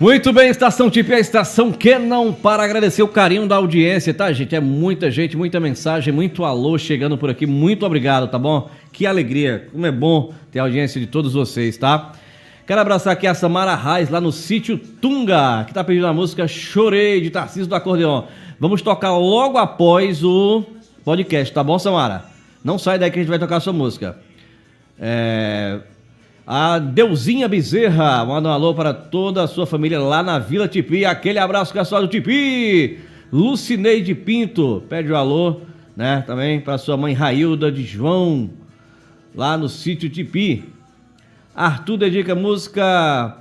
Muito bem, Estação Tipi, a estação que não para. Agradecer o carinho da audiência, tá, gente? É muita gente, muita mensagem, muito alô chegando por aqui. Muito obrigado, tá bom? Que alegria, como é bom ter a audiência de todos vocês, tá? Quero abraçar aqui a Samara Reis, lá no sítio Tunga, que tá pedindo a música Chorei, de Tarcísio do Acordeon. Vamos tocar logo após o podcast, tá bom, Samara? Não sai daí que a gente vai tocar a sua música. A Deusinha Bezerra, manda um alô para toda a sua família lá na Vila Tipi. Aquele abraço, pessoal do Tipi. Lucineide Pinto, pede um alô, né? Também para sua mãe Railda de João, lá no sítio Tipi. Arthur dedica música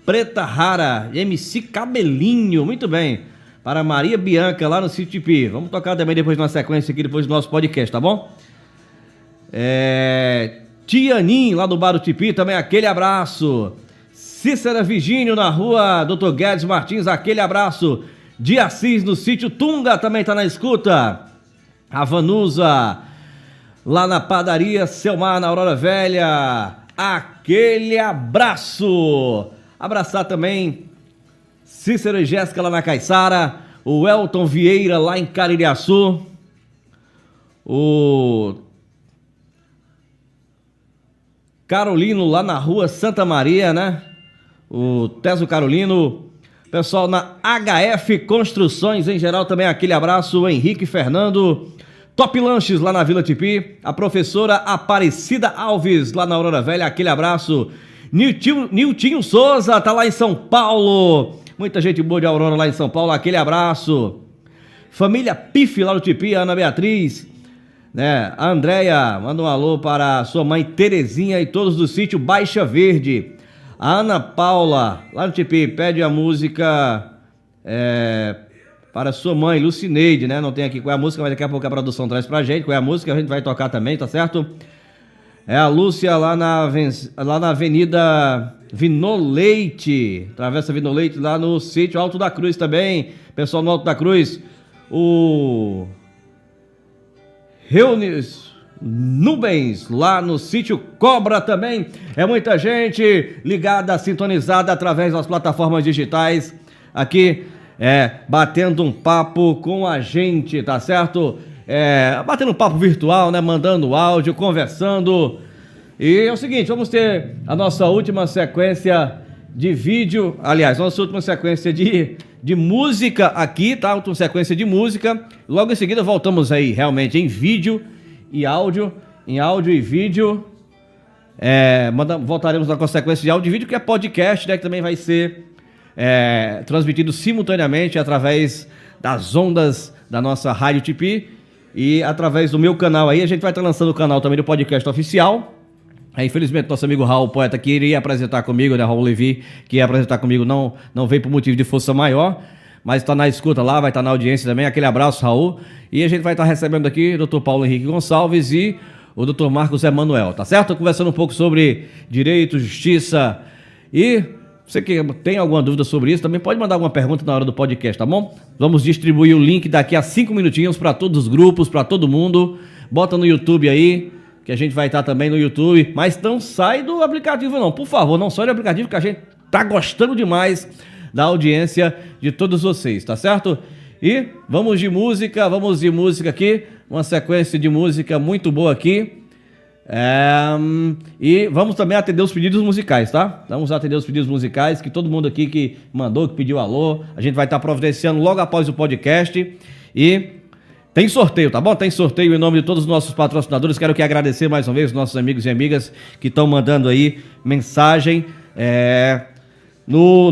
Preta Rara, MC Cabelinho, muito bem. Para Maria Bianca, lá no sítio Tipi. Vamos tocar também depois na sequência aqui, depois do nosso podcast, tá bom? Tianin, lá do Bar do Tipi, também aquele abraço. Cícera Virgínio, na rua Dr. Guedes Martins, aquele abraço. De Assis, no sítio Tunga, também tá na escuta. A Vanusa, lá na padaria Selmar, na Aurora Velha, aquele abraço. Abraçar também Cícero e Jéssica, lá na Caiçara. O Elton Vieira, lá em Caririaçu. O Carolino, lá na rua Santa Maria, né? O Teso Carolino. Pessoal na HF Construções, em geral, também aquele abraço. O Henrique Fernando. Top Lanches, lá na Vila Tipi. A professora Aparecida Alves, lá na Aurora Velha, aquele abraço. Niltinho Souza, tá lá em São Paulo. Muita gente boa de Aurora lá em São Paulo, aquele abraço. Família Pif, lá no Tipi, a Ana Beatriz. Né? A Andréia, manda um alô para sua mãe Terezinha e todos do sítio Baixa Verde. A Ana Paula, lá no Tipi, pede a música para sua mãe Lucineide, né? Não tem aqui qual é a música, mas daqui a pouco a produção traz pra gente qual é a música, a gente vai tocar também, tá certo? É a Lúcia lá na Avenida Vinoleite, Travessa Vinoleite, lá no sítio Alto da Cruz também. Pessoal no Alto da Cruz, o Reunis Nubens, lá no sítio Cobra também. É muita gente ligada, sintonizada através das plataformas digitais. Aqui, batendo um papo com a gente, tá certo? Batendo um papo virtual, né? Mandando áudio, conversando. E é o seguinte, vamos ter a nossa última sequência de vídeo. Aliás, nossa última sequência de música aqui, tá? Última sequência de música. Logo em seguida voltamos aí realmente em vídeo e áudio. Em áudio e vídeo. Voltaremos na consequência de áudio e vídeo, que é podcast, né? Que também vai ser transmitido simultaneamente através das ondas da nossa Rádio Tipi e através do meu canal aí. A gente vai estar lançando o canal também do podcast oficial. Infelizmente, nosso amigo Raul Poeta, que iria apresentar comigo, né, Raul Levi, que ia apresentar comigo, não veio por motivo de força maior, mas está na escuta lá, vai estar na audiência também. Aquele abraço, Raul. E a gente vai estar recebendo aqui o Dr. Paulo Henrique Gonçalves e o Dr. Marcos Emanuel, tá certo? Conversando um pouco sobre direito, justiça. E você que tem alguma dúvida sobre isso, também pode mandar alguma pergunta na hora do podcast, tá bom? Vamos distribuir o link daqui a 5 minutinhos para todos os grupos, para todo mundo. Bota no YouTube aí, que a gente vai estar também no YouTube, mas não sai do aplicativo não, por favor, não sai do aplicativo, que a gente tá gostando demais da audiência de todos vocês, tá certo? E vamos de música aqui, uma sequência de música muito boa aqui, e vamos também atender os pedidos musicais, tá? Vamos atender os pedidos musicais, que todo mundo aqui que mandou, que pediu alô, a gente vai estar providenciando logo após o podcast. E tem sorteio, tá bom? Tem sorteio em nome de todos os nossos patrocinadores. Quero agradecer mais uma vez os nossos amigos e amigas que estão mandando aí mensagem no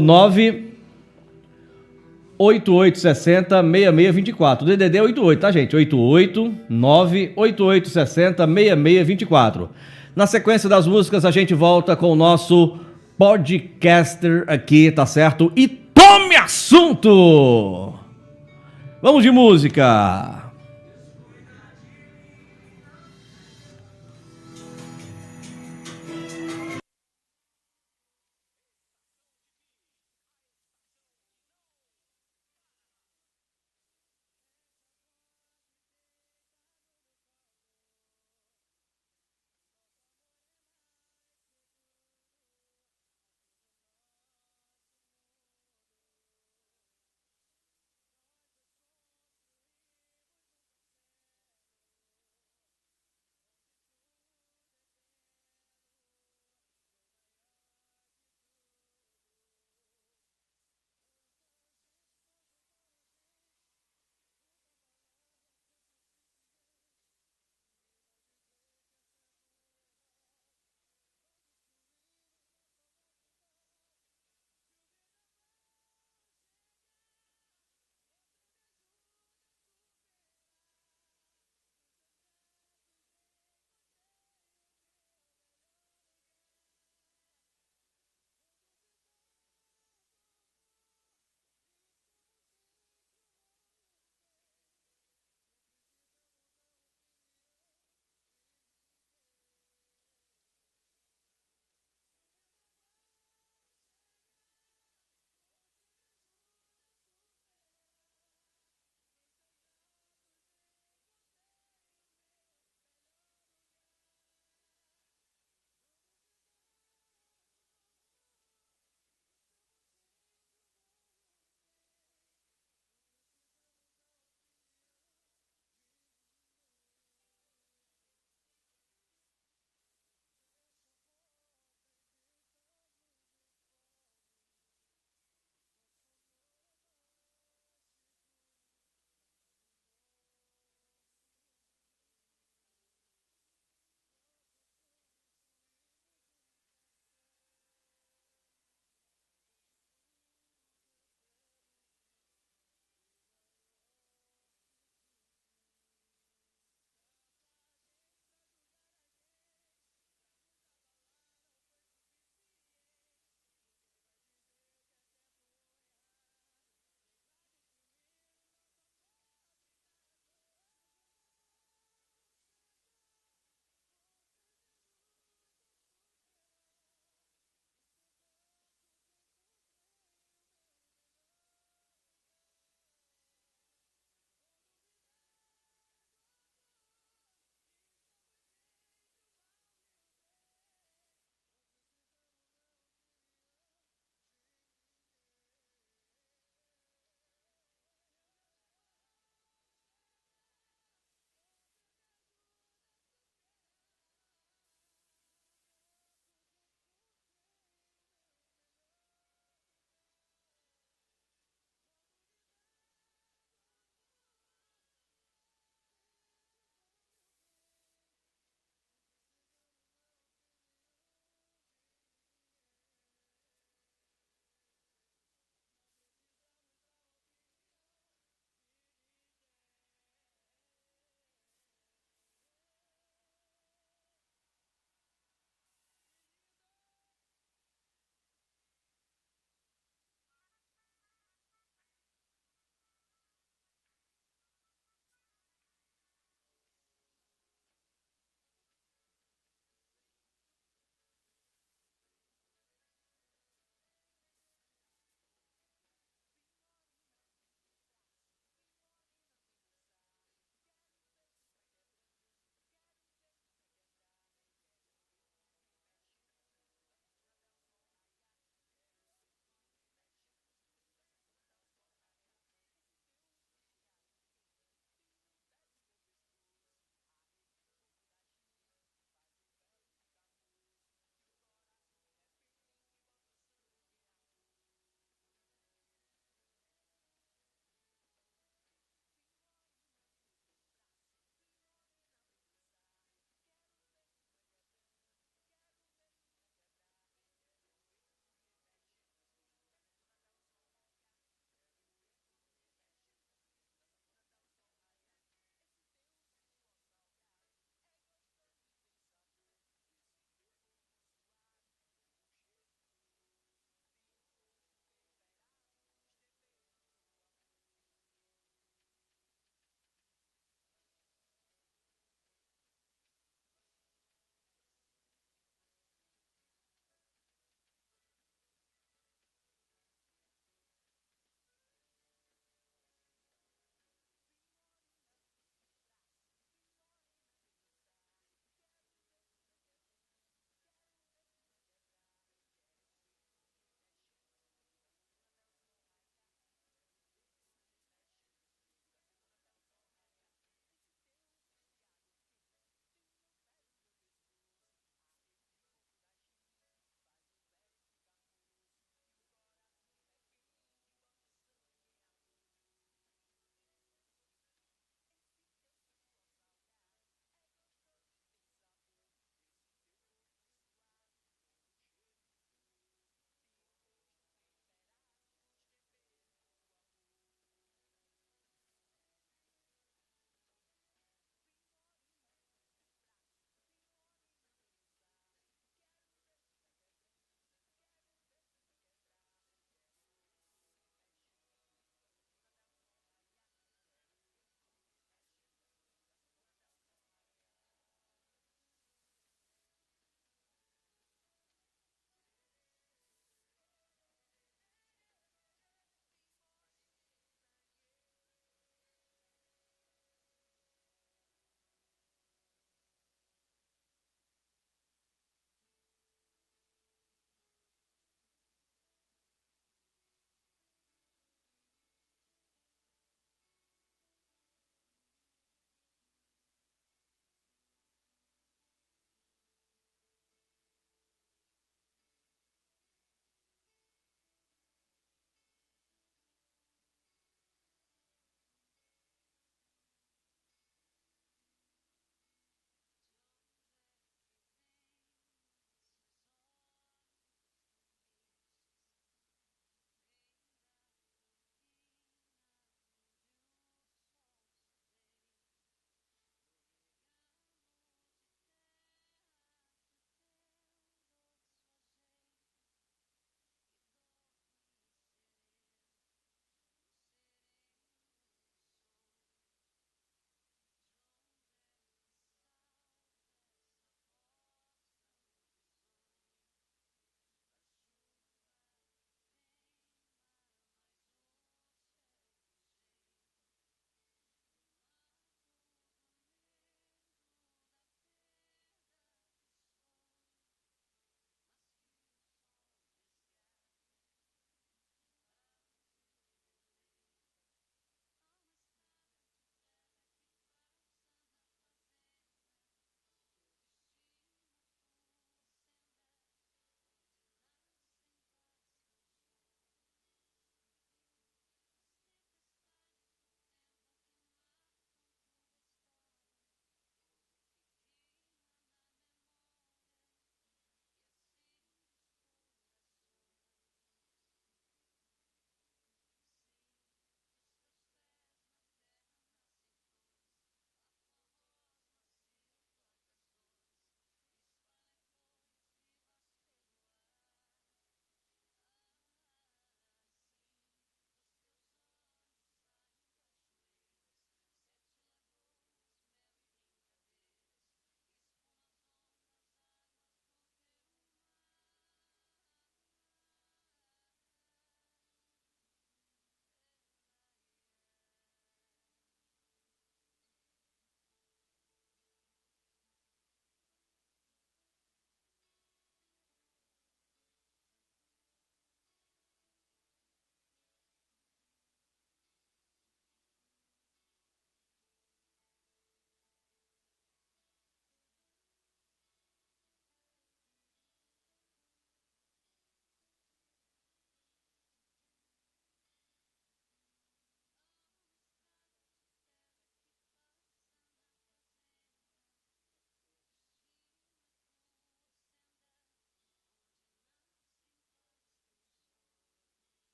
98860-6624. DDD 88, tá, gente? 88-98860-6624. Na sequência das músicas, a gente volta com o nosso podcaster aqui, tá certo? E tome assunto! Vamos de música!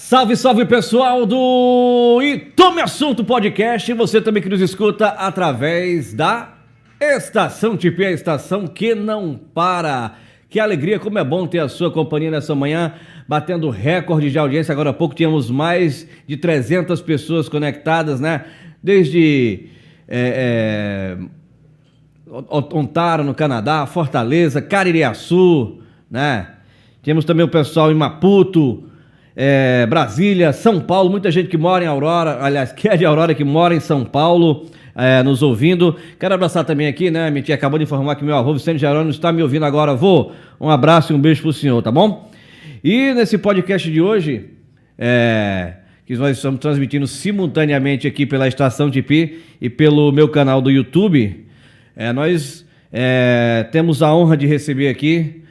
Salve, salve pessoal do E Tome Assunto Podcast, você também que nos escuta através da Estação TP, a estação que não para. Que alegria, como é bom ter a sua companhia nessa manhã, batendo recorde de audiência. Agora há pouco tínhamos mais de 300 pessoas conectadas, né? Desde Ontário, no Canadá, Fortaleza, Caririaçu, né? Temos também o pessoal em Maputo, Brasília, São Paulo, muita gente que mora em Aurora, aliás, que é de Aurora, que mora em São Paulo, nos ouvindo. Quero abraçar também aqui, né? Me acabou de informar que meu avô Vicente Jerônimo está me ouvindo agora. Avô, um abraço e um beijo pro senhor, tá bom? E nesse podcast de hoje, que nós estamos transmitindo simultaneamente aqui pela Estação TP e pelo meu canal do YouTube, nós temos a honra de receber aqui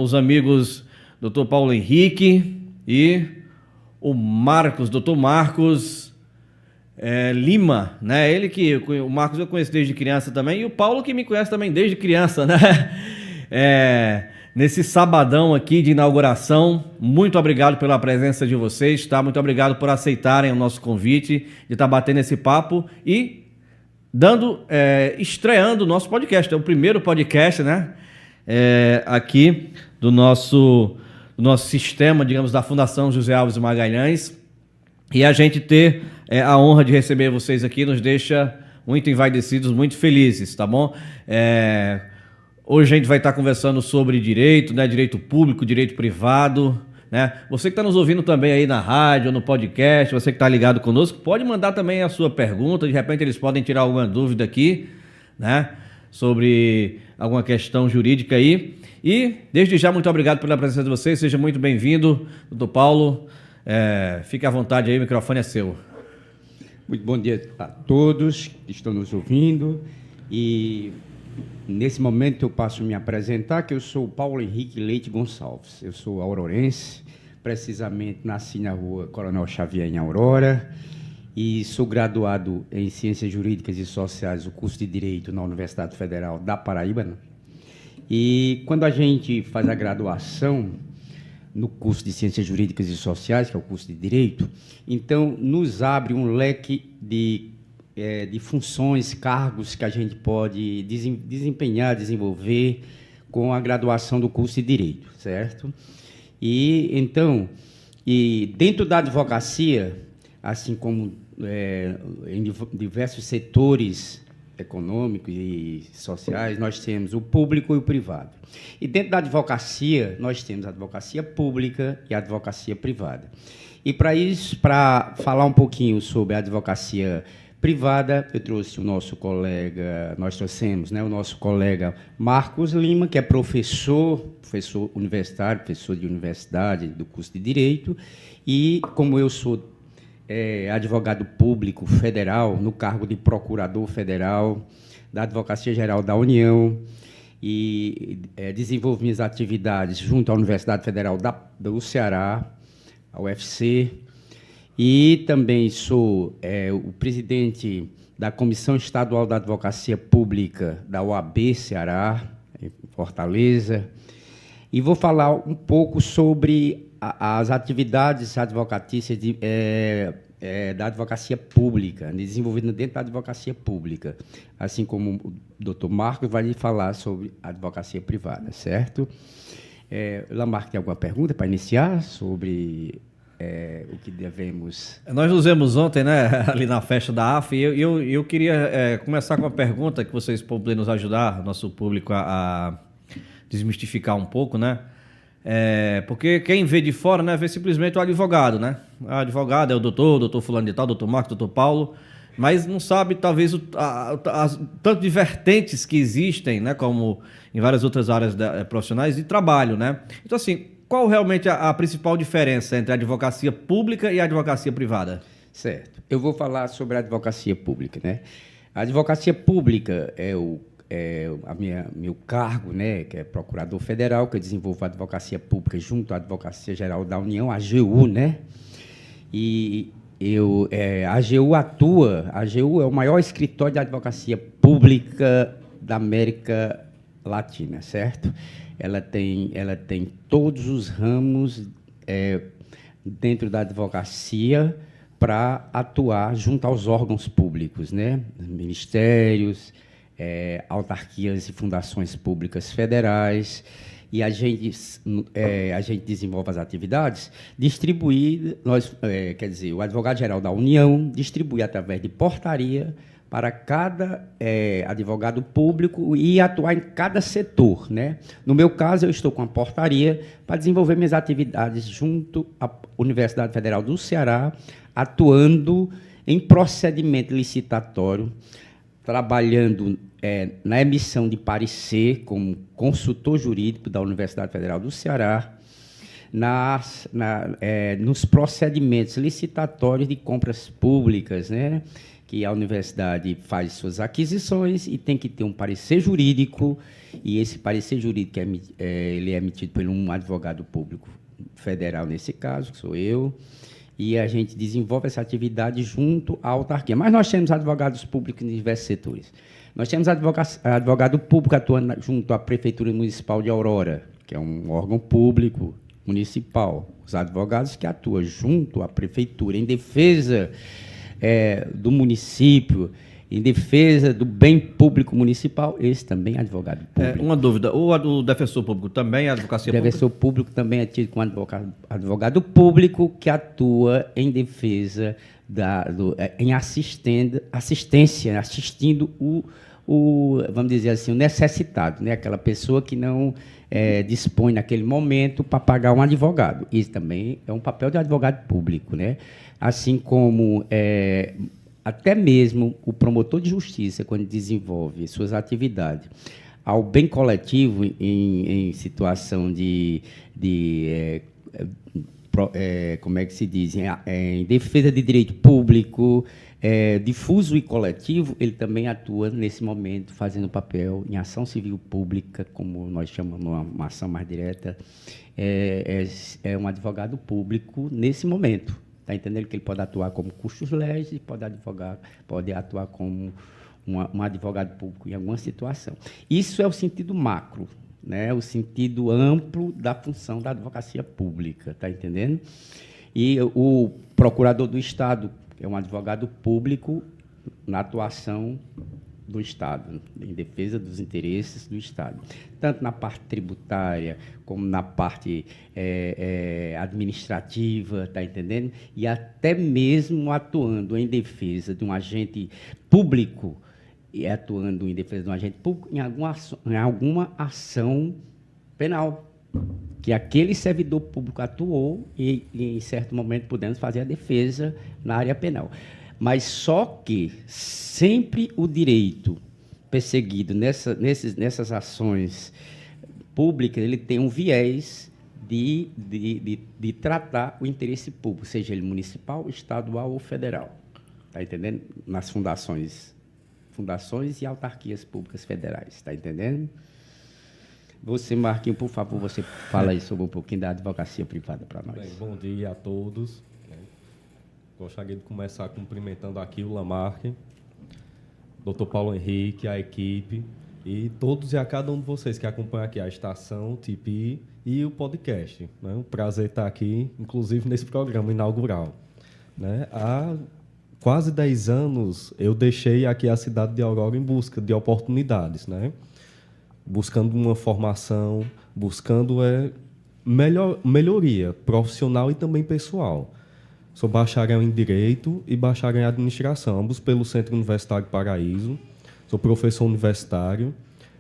os amigos Dr. Paulo Henrique e o Marcos, Dr. Marcos Lima, né? O Marcos eu conheço desde criança também, e o Paulo que me conhece também desde criança, né? Nesse sabadão aqui de inauguração, muito obrigado pela presença de vocês, tá? Muito obrigado por aceitarem o nosso convite de estar batendo esse papo e estreando o nosso podcast. É o primeiro podcast, né? Aqui do nosso sistema, digamos, da Fundação José Alves Magalhães. E a gente ter a honra de receber vocês aqui nos deixa muito envaidecidos, muito felizes, tá bom? Hoje a gente vai estar conversando sobre direito, né? Direito público, direito privado, né? Você que está nos ouvindo também aí na rádio, no podcast, você que está ligado conosco, pode mandar também a sua pergunta, de repente eles podem tirar alguma dúvida aqui, né? Sobre alguma questão jurídica aí. E, desde já, muito obrigado pela presença de vocês, seja muito bem-vindo, doutor Paulo, fique à vontade aí, o microfone é seu. Muito bom dia a todos que estão nos ouvindo e nesse momento eu passo a me apresentar, que eu sou o Paulo Henrique Leite Gonçalves, eu sou aurorense, precisamente nasci na rua Coronel Xavier, em Aurora, e sou graduado em Ciências Jurídicas e Sociais, o curso de Direito na Universidade Federal da Paraíba, né? E quando a gente faz a graduação no curso de Ciências Jurídicas e Sociais, que é o curso de Direito, então nos abre um leque de funções, cargos que a gente pode desempenhar, desenvolver com a graduação do curso de Direito, certo? E então, dentro da advocacia, assim como em diversos setores econômicos e sociais, nós temos o público e o privado. E dentro da advocacia, nós temos a advocacia pública e a advocacia privada. E para isso, para falar um pouquinho sobre a advocacia privada, eu trouxe nós trouxemos, né, o nosso colega Marcos Lima, que é professor universitário, professor de universidade do curso de Direito, e como eu sou advogado público federal, no cargo de procurador federal da Advocacia Geral da União, e desenvolvo minhas atividades junto à Universidade Federal do Ceará, a UFC, e também sou o presidente da Comissão Estadual da Advocacia Pública da OAB Ceará, em Fortaleza, e vou falar um pouco sobre as atividades advocatícias da advocacia pública, desenvolvidas dentro da advocacia pública, assim como o doutor Marcos vai lhe falar sobre a advocacia privada, certo? Lamarck, tem alguma pergunta para iniciar sobre o que devemos... Nós nos vemos ontem, né, ali na festa da AF, e eu queria começar com uma pergunta que vocês podem nos ajudar, nosso público, a desmistificar um pouco, né? Porque quem vê de fora, né, vê simplesmente o advogado, né? O advogado é o doutor fulano de tal, doutor Marcos, doutor Paulo, mas não sabe, talvez, tanto de vertentes que existem, né, como em várias outras áreas profissionais de trabalho, né? Então, assim, qual realmente a principal diferença entre a advocacia pública e a advocacia privada? Certo. Eu vou falar sobre a advocacia pública, né? A advocacia pública meu cargo, né, que é procurador federal, que eu desenvolvo a advocacia pública junto à Advocacia Geral da União, a AGU, né? E a AGU é o maior escritório de advocacia pública da América Latina, certo? Ela tem todos os ramos dentro da advocacia para atuar junto aos órgãos públicos, né? Ministérios, autarquias e fundações públicas federais. E a gente desenvolve as atividades quer dizer, o advogado-geral da União distribui através de portaria para cada advogado público e atuar em cada setor, né? No meu caso, eu estou com a portaria para desenvolver minhas atividades junto à Universidade Federal do Ceará, atuando em procedimento licitatório, trabalhando na emissão de parecer como consultor jurídico da Universidade Federal do Ceará, nos procedimentos licitatórios de compras públicas, né? Que a universidade faz suas aquisições e tem que ter um parecer jurídico, e esse parecer jurídico ele é emitido por um advogado público federal, nesse caso, que sou eu, e a gente desenvolve essa atividade junto à autarquia. Mas nós temos advogados públicos em diversos setores. Nós temos advogado público atuando junto à Prefeitura Municipal de Aurora, que é um órgão público municipal. Os advogados que atuam junto à Prefeitura em defesa do município, em defesa do bem público municipal, esse também é advogado público. Uma dúvida, o defensor público também é advocacia pública? O defensor público também é tido como advogado público que atua em defesa, assistindo vamos dizer assim, o necessitado, né? Aquela pessoa que não dispõe naquele momento para pagar um advogado. Isso também é um papel de advogado público, né? Assim como até mesmo o promotor de justiça, quando desenvolve suas atividades ao bem coletivo em situação como é que se diz, em defesa de direito público, difuso e coletivo, ele também atua nesse momento fazendo papel em ação civil pública, como nós chamamos uma ação mais direta, é um advogado público nesse momento. Está entendendo que ele pode atuar como custos legis e pode atuar como um advogado público em alguma situação. Isso é o sentido macro, né? O sentido amplo da função da advocacia pública, está entendendo? E o procurador do Estado é um advogado público na atuação do Estado, em defesa dos interesses do Estado, tanto na parte tributária como na parte administrativa, está entendendo? E até mesmo atuando em defesa de um agente público, atuando em defesa de um agente público em alguma ação penal, que aquele servidor público atuou e, em certo momento, podemos fazer a defesa na área penal. Mas só que sempre o direito perseguido nessas ações públicas, ele tem um viés de tratar o interesse público, seja ele municipal, estadual ou federal. Está entendendo? Nas fundações e autarquias públicas federais. Está entendendo? Você, Marquinhos, por favor, você fala aí sobre um pouquinho da advocacia privada para nós. Bem, bom dia a todos. Gostaria de começar cumprimentando aqui o Lamarck, Dr. Paulo Henrique, a equipe e todos e a cada um de vocês que acompanham aqui a estação, TIPI e o podcast. É um prazer estar aqui, inclusive nesse programa inaugural. Há quase 10 anos eu deixei aqui a cidade de Aurora em busca de oportunidades, buscando uma formação, buscando melhoria profissional e também pessoal. Sou bacharel em Direito e bacharel em Administração, ambos pelo Centro Universitário Paraíso. Sou professor universitário,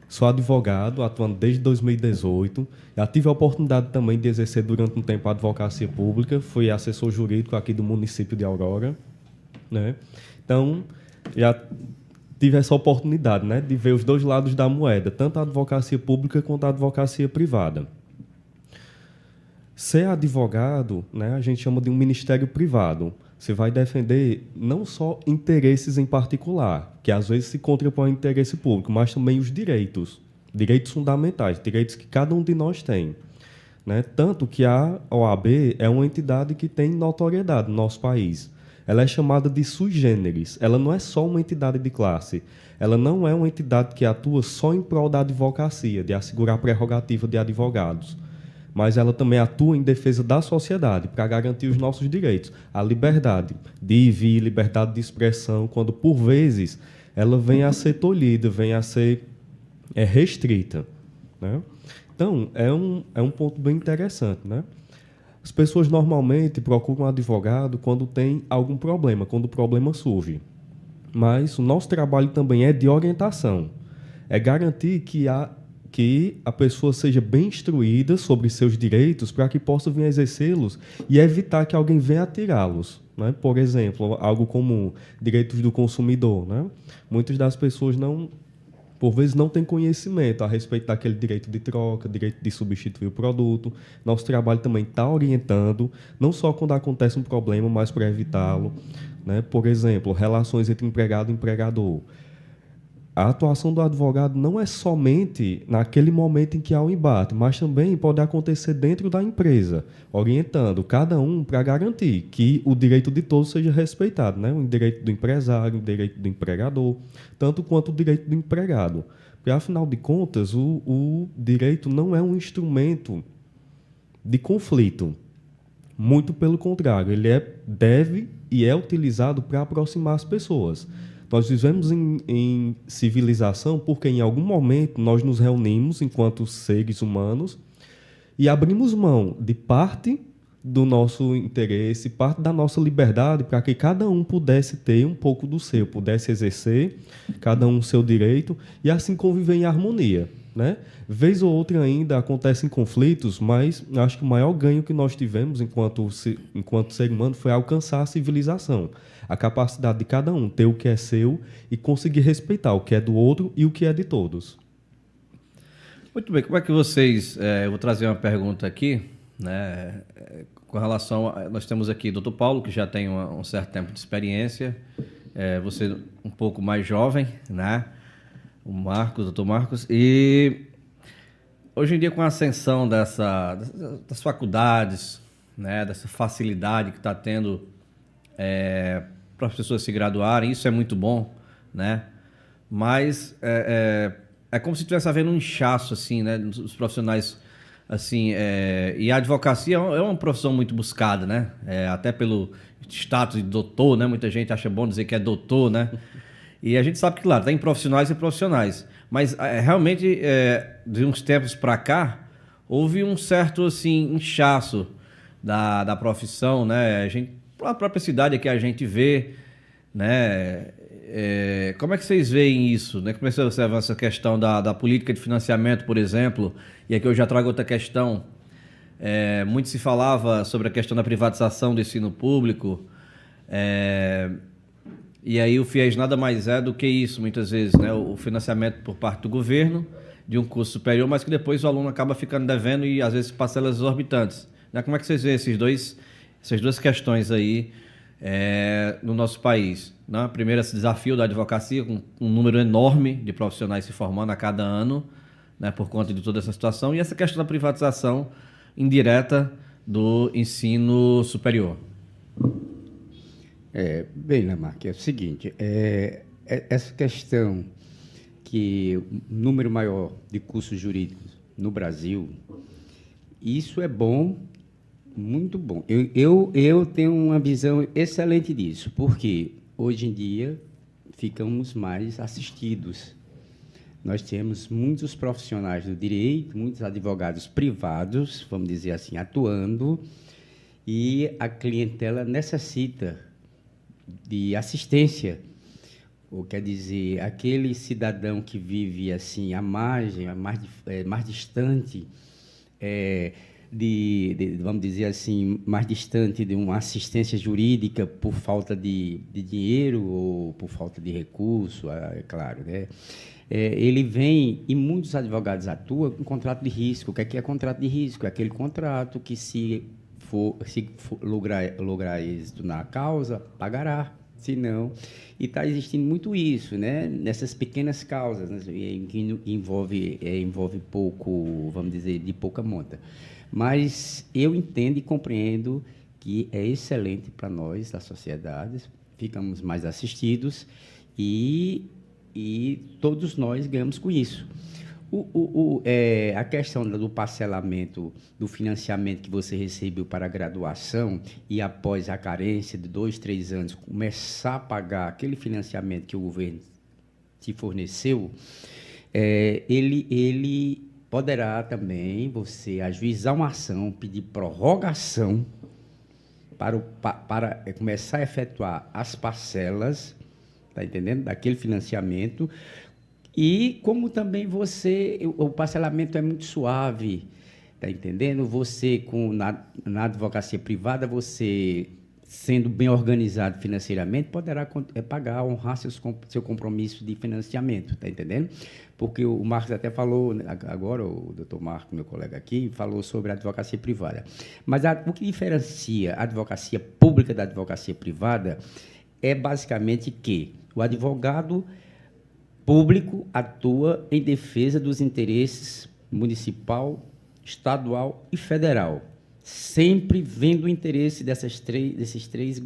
sou advogado, atuando desde 2018. Já tive a oportunidade também de exercer durante um tempo a advocacia pública, fui assessor jurídico aqui do município de Aurora. Então, já tive essa oportunidade de ver os dois lados da moeda, tanto a advocacia pública quanto a advocacia privada. Ser advogado, a gente chama de um ministério privado. Você vai defender não só interesses em particular, que às vezes se contrapõem ao interesse público, mas também os direitos fundamentais, direitos que cada um de nós tem. Tanto que a OAB é uma entidade que tem notoriedade no nosso país. Ela é chamada de sui generis. Ela não é só uma entidade de classe. Ela não é uma entidade que atua só em prol da advocacia, de assegurar a prerrogativa de advogados. mas ela também atua em defesa da sociedade, para garantir os nossos direitos. A liberdade de ir e vir, liberdade de expressão, quando, por vezes, ela vem a ser tolhida, vem a ser restrita, né? Então, é um ponto bem interessante, né? As pessoas normalmente procuram um advogado quando tem algum problema, quando o problema surge. Mas o nosso trabalho também é de orientação. É garantir que a pessoa seja bem instruída sobre seus direitos para que possa vir exercê-los e evitar que alguém venha tirá-los, né? Por exemplo, algo como direitos do consumidor, né? Muitas das pessoas por vezes não têm conhecimento a respeito daquele direito de troca, direito de substituir o produto. Nosso trabalho também está orientando, não só quando acontece um problema, mas para evitá-lo, né? Por exemplo, relações entre empregado e empregador. A atuação do advogado não é somente naquele momento em que há um embate, mas também pode acontecer dentro da empresa, orientando cada um para garantir que o direito de todos seja respeitado, né? O direito do empresário, o direito do empregador, tanto quanto o direito do empregado. Porque, afinal de contas, o direito não é um instrumento de conflito. Muito pelo contrário, ele deve e é utilizado para aproximar as pessoas. Nós vivemos em civilização porque, em algum momento, nós nos reunimos enquanto seres humanos e abrimos mão de parte do nosso interesse, parte da nossa liberdade, para que cada um pudesse ter um pouco do seu, pudesse exercer, cada um o seu direito, e assim conviver em harmonia, né? Vez ou outra ainda acontecem conflitos, mas acho que o maior ganho que nós tivemos enquanto ser humano foi alcançar a civilização. A capacidade de cada um ter o que é seu e conseguir respeitar o que é do outro e o que é de todos. Muito bem, como é que vocês... eu vou trazer uma pergunta aqui, né, com relação nós temos aqui o Dr. Paulo, que já tem um certo tempo de experiência, você um pouco mais jovem, né, o Dr. Marcos, e hoje em dia, com a ascensão das faculdades, né, dessa facilidade que está tendo para as pessoas se graduarem, isso é muito bom, né? Mas é como se estivesse havendo um inchaço, assim, né, dos profissionais, assim, e a advocacia é uma profissão muito buscada, né? Até pelo status de doutor, né? Muita gente acha bom dizer que é doutor, né? E a gente sabe que, claro, tem profissionais e profissionais, mas realmente, de uns tempos para cá, houve um certo, assim, inchaço da profissão, né? A própria cidade que a gente vê, né? Como é que vocês veem isso, né? Como é que você observa essa questão da política de financiamento, por exemplo? E aqui eu já trago outra questão. Muito se falava sobre a questão da privatização do ensino público, e aí o FIES nada mais é do que isso, muitas vezes, né? O financiamento por parte do governo de um curso superior, mas que depois o aluno acaba ficando devendo e às vezes parcelas exorbitantes, né? Como é que vocês veem essas duas questões aí no nosso país, né? Primeiro, esse desafio da advocacia, com um número enorme de profissionais se formando a cada ano, né, por conta de toda essa situação, e essa questão da privatização indireta do ensino superior. Bem, Lamarck, é o seguinte, essa questão que o número maior de cursos jurídicos no Brasil, isso é bom, muito bom. Eu tenho uma visão excelente disso, porque hoje em dia ficamos mais assistidos. Nós temos muitos profissionais do direito, muitos advogados privados, vamos dizer assim, atuando, e a clientela necessita de assistência, ou quer dizer, aquele cidadão que vive assim à margem, mais distante, vamos dizer assim, mais distante de uma assistência jurídica por falta de dinheiro ou por falta de recurso, é claro, né? Ele vem, e muitos advogados atuam com contrato de risco. O que é contrato de risco? É aquele contrato que, se for lograr êxito na causa, pagará. Se não, e está existindo muito isso, né? Nessas pequenas causas, né? Que envolve pouco, vamos dizer, de pouca monta. Mas eu entendo e compreendo que é excelente para nós, da sociedade, ficamos mais assistidos e todos nós ganhamos com isso. A questão do parcelamento, do financiamento que você recebeu para a graduação e após a carência de 2, 3 anos, começar a pagar aquele financiamento que o governo te forneceu, ele poderá também você ajuizar uma ação, pedir prorrogação para começar a efetuar as parcelas, tá entendendo? Daquele financiamento. E como também o parcelamento é muito suave, tá entendendo? Você, na advocacia privada, você, sendo bem organizado financeiramente, poderá pagar, honrar seu compromisso de financiamento, tá entendendo? Porque o Marcos até falou, agora o doutor Marcos, meu colega aqui, falou sobre a advocacia privada. Mas o que diferencia a advocacia pública da advocacia privada é basicamente que o advogado público atua em defesa dos interesses municipal, estadual e federal, sempre vendo o interesse desses três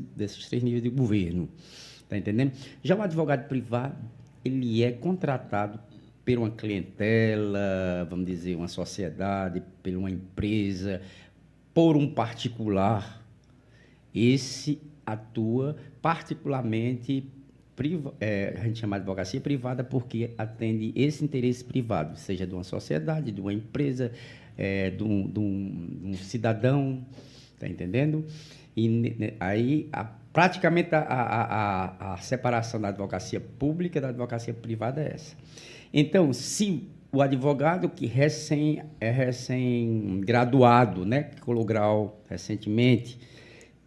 níveis de governo, tá entendendo? Já o advogado privado, ele é contratado por uma clientela, vamos dizer, uma sociedade, por uma empresa, por um particular. Esse atua particularmente, a gente chama de advocacia privada porque atende esse interesse privado, seja de uma sociedade, de uma empresa, de um cidadão, está entendendo? E aí, praticamente, a separação da advocacia pública e da advocacia privada é essa. Então, se o advogado que recém-graduado, né, que colou grau recentemente,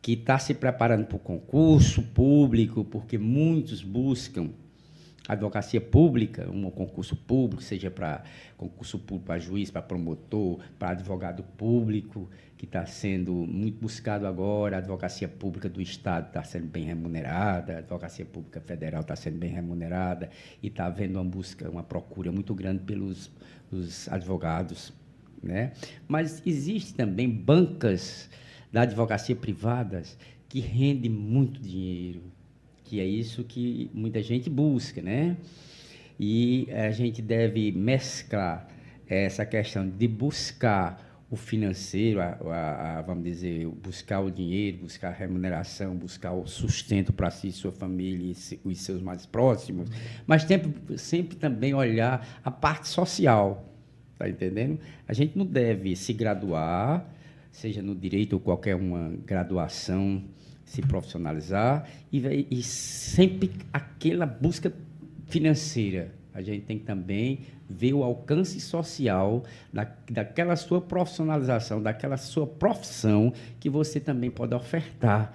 que está se preparando para o concurso público, porque muitos buscam advocacia pública, um concurso público, seja para concurso público para juiz, para promotor, para advogado público, que está sendo muito buscado agora, a advocacia pública do Estado está sendo bem remunerada, a advocacia pública federal está sendo bem remunerada, e está havendo uma procura muito grande pelos advogados, né? Mas existe também bancas da advocacia privadas que rende muito dinheiro, que é isso que muita gente busca, né? E a gente deve mesclar essa questão de buscar o financeiro, vamos dizer, buscar o dinheiro, buscar a remuneração, buscar o sustento para si, sua família e os seus mais próximos, mas sempre também olhar a parte social, tá entendendo? A gente não deve se graduar, seja no direito ou qualquer uma graduação, se profissionalizar, e sempre aquela busca financeira. A gente tem que também ver o alcance social daquela sua profissionalização, daquela sua profissão que você também pode ofertar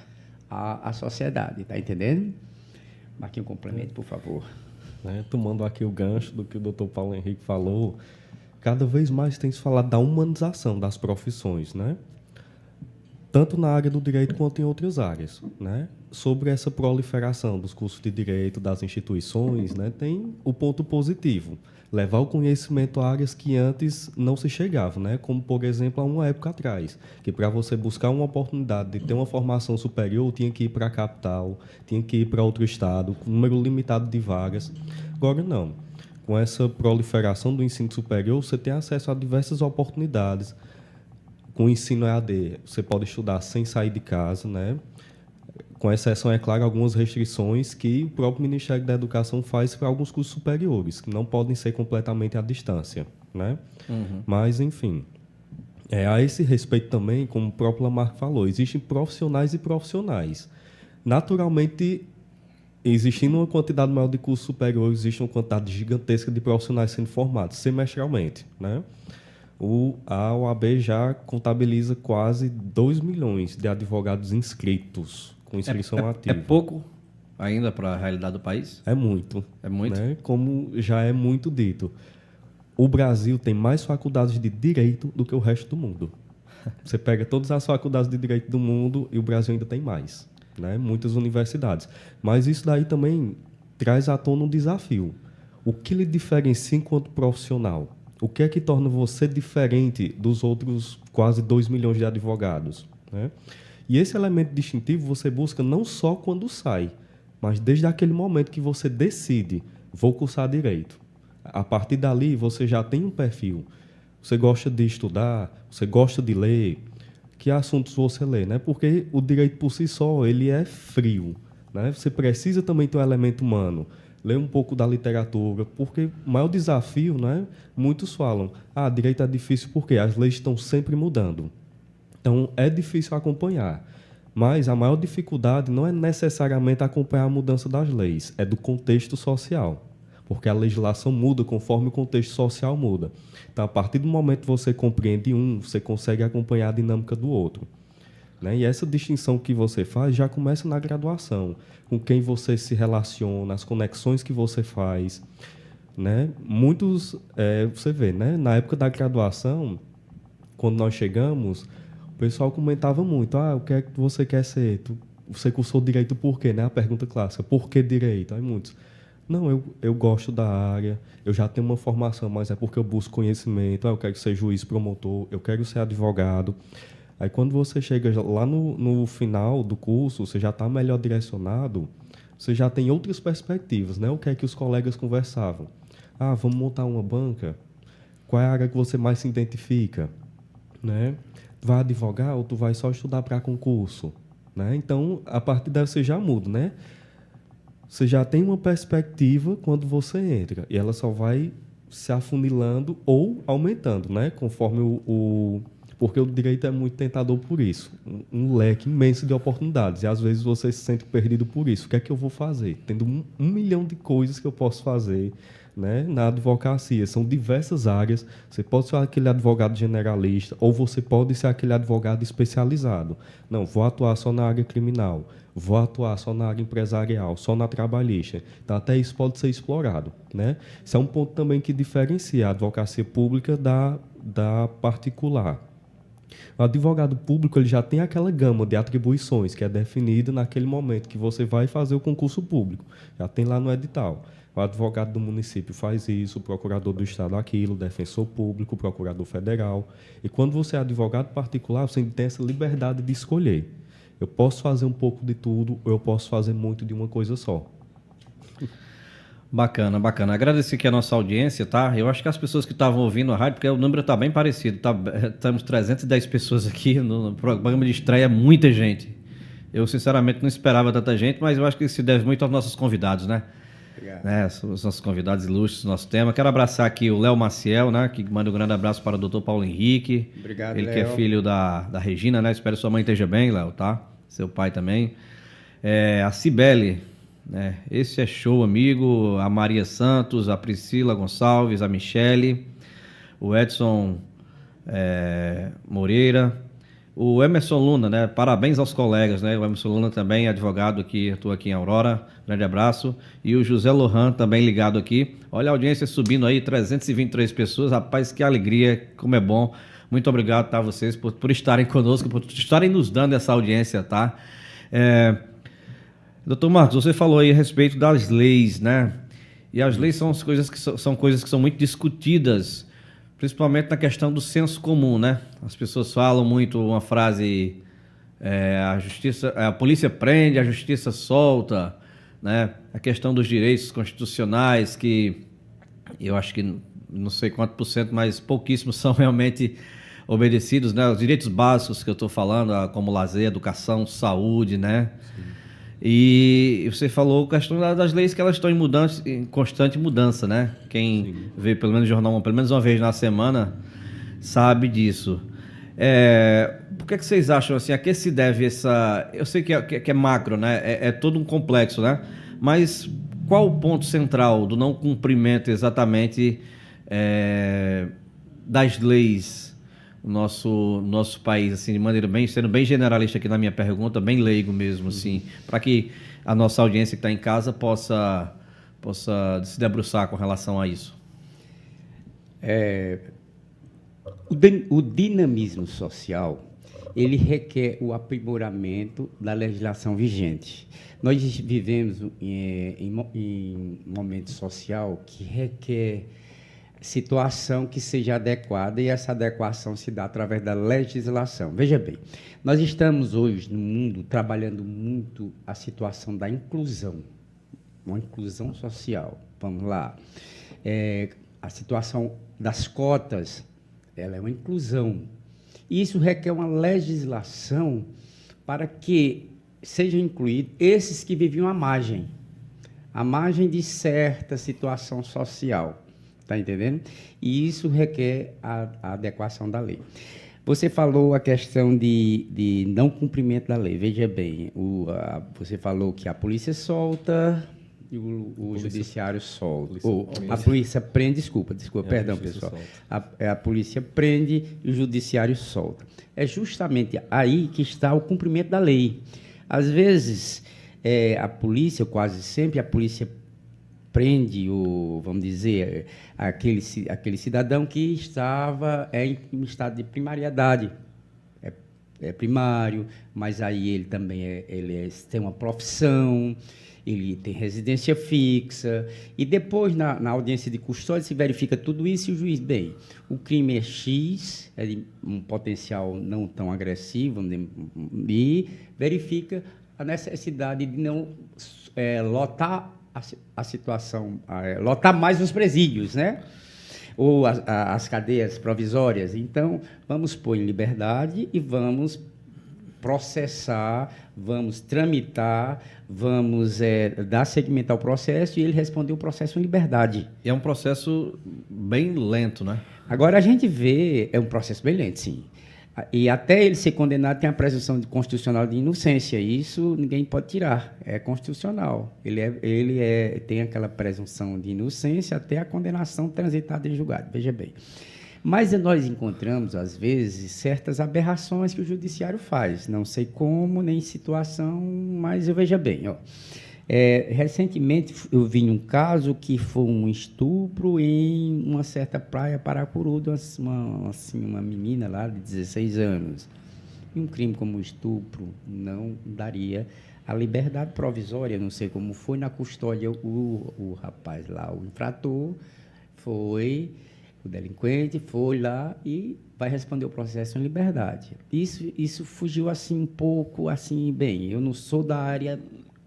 à sociedade, está entendendo? Marquinhos, complemento, por favor. Tomando aqui o gancho do que o doutor Paulo Henrique falou, cada vez mais tem se falado da humanização das profissões, né? Tanto na área do direito quanto em outras áreas, né? Sobre essa proliferação dos cursos de direito, das instituições, né? Tem o ponto positivo, levar o conhecimento a áreas que antes não se chegava, né? Como, por exemplo, há uma época atrás, que para você buscar uma oportunidade de ter uma formação superior, tinha que ir para a capital, tinha que ir para outro estado, com um número limitado de vagas. Agora, não. Com essa proliferação do ensino superior, você tem acesso a diversas oportunidades. Com o ensino EAD, você pode estudar sem sair de casa, né? Com exceção, é claro, algumas restrições que o próprio Ministério da Educação faz para alguns cursos superiores, que não podem ser completamente à distância, né? Uhum. Mas, enfim, a esse respeito também, como o próprio Lamarck falou, existem profissionais e profissionais. Naturalmente, existindo uma quantidade maior de cursos superiores, existe uma quantidade gigantesca de profissionais sendo formados semestralmente, né? A OAB já contabiliza quase 2 milhões de advogados inscritos, com inscrição ativa. É pouco ainda para a realidade do país? É muito. É muito? Né? Como já é muito dito. O Brasil tem mais faculdades de direito do que o resto do mundo. Você pega todas as faculdades de direito do mundo e o Brasil ainda tem mais. Né? Muitas universidades. Mas isso daí também traz à tona um desafio. O que lhe diferencia enquanto profissional? O que é que torna você diferente dos outros quase 2 milhões de advogados? Né? E esse elemento distintivo você busca não só quando sai, mas desde aquele momento que você decide, vou cursar direito. A partir dali, você já tem um perfil. Você gosta de estudar, você gosta de ler, que assuntos você lê, né? Porque o direito por si só, ele é frio, né? Você precisa também ter um elemento humano. Ler um pouco da literatura, porque o maior desafio, né? Muitos falam, direito é difícil porque as leis estão sempre mudando. Então, é difícil acompanhar. Mas a maior dificuldade não é necessariamente acompanhar a mudança das leis, é do contexto social. Porque a legislação muda conforme o contexto social muda. Então, a partir do momento que você compreende um, você consegue acompanhar a dinâmica do outro. Né? E essa distinção que você faz já começa na graduação, com quem você se relaciona, as conexões que você faz. Né? Muitos, você vê, né? Na época da graduação, quando nós chegamos, o pessoal comentava muito, o que é que você quer ser? Você cursou direito por quê? Né? A pergunta clássica, por que direito? Aí muitos, não, eu gosto da área, eu já tenho uma formação, mas é porque eu busco conhecimento, eu quero ser juiz promotor, eu quero ser advogado. Aí quando você chega lá no final do curso, você já está melhor direcionado, você já tem outras perspectivas, né? O que é que os colegas conversavam? Vamos montar uma banca? Qual é a área que você mais se identifica? Né? Vai advogar ou tu vai só estudar para concurso? Né? Então, a partir daí você já muda, né? Você já tem uma perspectiva quando você entra, e ela só vai se afunilando ou aumentando, né? Conforme porque o direito é muito tentador por isso. Um leque imenso de oportunidades. E, às vezes, você se sente perdido por isso. O que é que eu vou fazer? Tendo um milhão de coisas que eu posso fazer, né, na advocacia. São diversas áreas. Você pode ser aquele advogado generalista ou você pode ser aquele advogado especializado. Não, vou atuar só na área criminal. Vou atuar só na área empresarial, só na trabalhista. Então, até isso pode ser explorado. Né? Isso é um ponto também que diferencia a advocacia pública da particular. O advogado público ele já tem aquela gama de atribuições que é definida naquele momento que você vai fazer o concurso público. Já tem lá no edital. O advogado do município faz isso, o procurador do estado aquilo, o defensor público, o procurador federal. E quando você é advogado particular, você tem essa liberdade de escolher. Eu posso fazer um pouco de tudo ou eu posso fazer muito de uma coisa só. Bacana, bacana. Agradecer aqui a nossa audiência, tá? Eu acho que as pessoas que estavam ouvindo a rádio, porque o número está bem parecido, estamos 310 pessoas aqui no programa de estreia, muita gente. Eu, sinceramente, não esperava tanta gente, mas eu acho que isso se deve muito aos nossos convidados, né? Obrigado. Né? Os nossos convidados ilustres do nosso tema. Quero abraçar aqui o Léo Maciel, né? Que manda um grande abraço para o Dr. Paulo Henrique. Obrigado, Ele Léo. que é filho da Regina, né? Espero que sua mãe esteja bem, Léo, tá? Seu pai também. A Cibele, né? Esse é show, amigo. A Maria Santos, a Priscila Gonçalves, a Michele, o Edson Moreira, o Emerson Luna, né? Parabéns aos colegas, né? O Emerson Luna também, advogado aqui, atua aqui em Aurora. Grande abraço. E o José Lohan também ligado aqui. Olha a audiência subindo aí, 323 pessoas. Rapaz, que alegria, como é bom. Muito obrigado, tá, vocês, por estarem conosco, por estarem nos dando essa audiência, tá? Doutor Marcos, você falou aí a respeito das leis, né? E as leis são coisas que são muito discutidas, principalmente na questão do senso comum, né? As pessoas falam muito uma frase, a polícia prende, a justiça solta, né? A questão dos direitos constitucionais, que eu acho que não sei quanto por cento, mas pouquíssimos são realmente obedecidos, né? Os direitos básicos que eu estou falando, como lazer, educação, saúde, né? Sim. E você falou a questão das leis que elas estão em constante mudança, né? Quem Sim. vê pelo menos jornal, pelo menos uma vez na semana, sabe disso. Por que vocês acham assim? A que se deve essa... Eu sei que é macro, né? É todo um complexo, né? Mas qual o ponto central do não cumprimento exatamente das leis no nosso país, assim, de maneira sendo bem generalista aqui na minha pergunta, bem leigo mesmo, assim, para que a nossa audiência que está em casa possa se debruçar com relação a isso? O dinamismo social, ele requer o aprimoramento da legislação vigente. Nós vivemos em momento social que requer situação que seja adequada, e essa adequação se dá através da legislação. Veja bem, nós estamos hoje no mundo trabalhando muito a situação da inclusão, uma inclusão social. Vamos lá. A situação das cotas, ela é uma inclusão. E isso requer uma legislação para que sejam incluídos esses que viviam à margem de certa situação social. Está entendendo? E isso requer a adequação da lei. Você falou a questão de não cumprimento da lei. Veja bem, você falou que a polícia solta e o judiciário solta. A polícia prende, desculpa, perdão, pessoal. A polícia prende e o judiciário solta. É justamente aí que está o cumprimento da lei. Às vezes, a polícia, quase sempre, a polícia prende vamos dizer, aquele cidadão que estava em estado de primariedade. É primário, mas aí ele também tem uma profissão, ele tem residência fixa, e depois, na audiência de custódia, se verifica tudo isso e o juiz, bem, o crime é X, é de um potencial não tão agressivo, e verifica a necessidade de não lotar a situação, lotar mais os presídios, né? Ou as cadeias provisórias. Então, vamos pôr em liberdade e vamos processar, vamos tramitar, vamos dar seguimento ao processo e ele respondeu o processo em liberdade. E é um processo bem lento, né? Agora, a gente vê, é um processo bem lento, sim. E até ele ser condenado tem a presunção constitucional de inocência. E isso ninguém pode tirar, é constitucional. Ele tem aquela presunção de inocência até a condenação transitada em julgado, veja bem. Mas nós encontramos, às vezes, certas aberrações que o judiciário faz. Não sei como, nem situação, mas eu veja bem. Recentemente, eu vi um caso que foi um estupro em uma certa praia Paracuru, uma menina lá de 16 anos. E um crime como estupro não daria a liberdade provisória, não sei como foi, na custódia o rapaz lá, o infrator, o delinquente foi lá e vai responder o processo em liberdade. Isso fugiu assim um pouco, assim, bem, eu não sou da área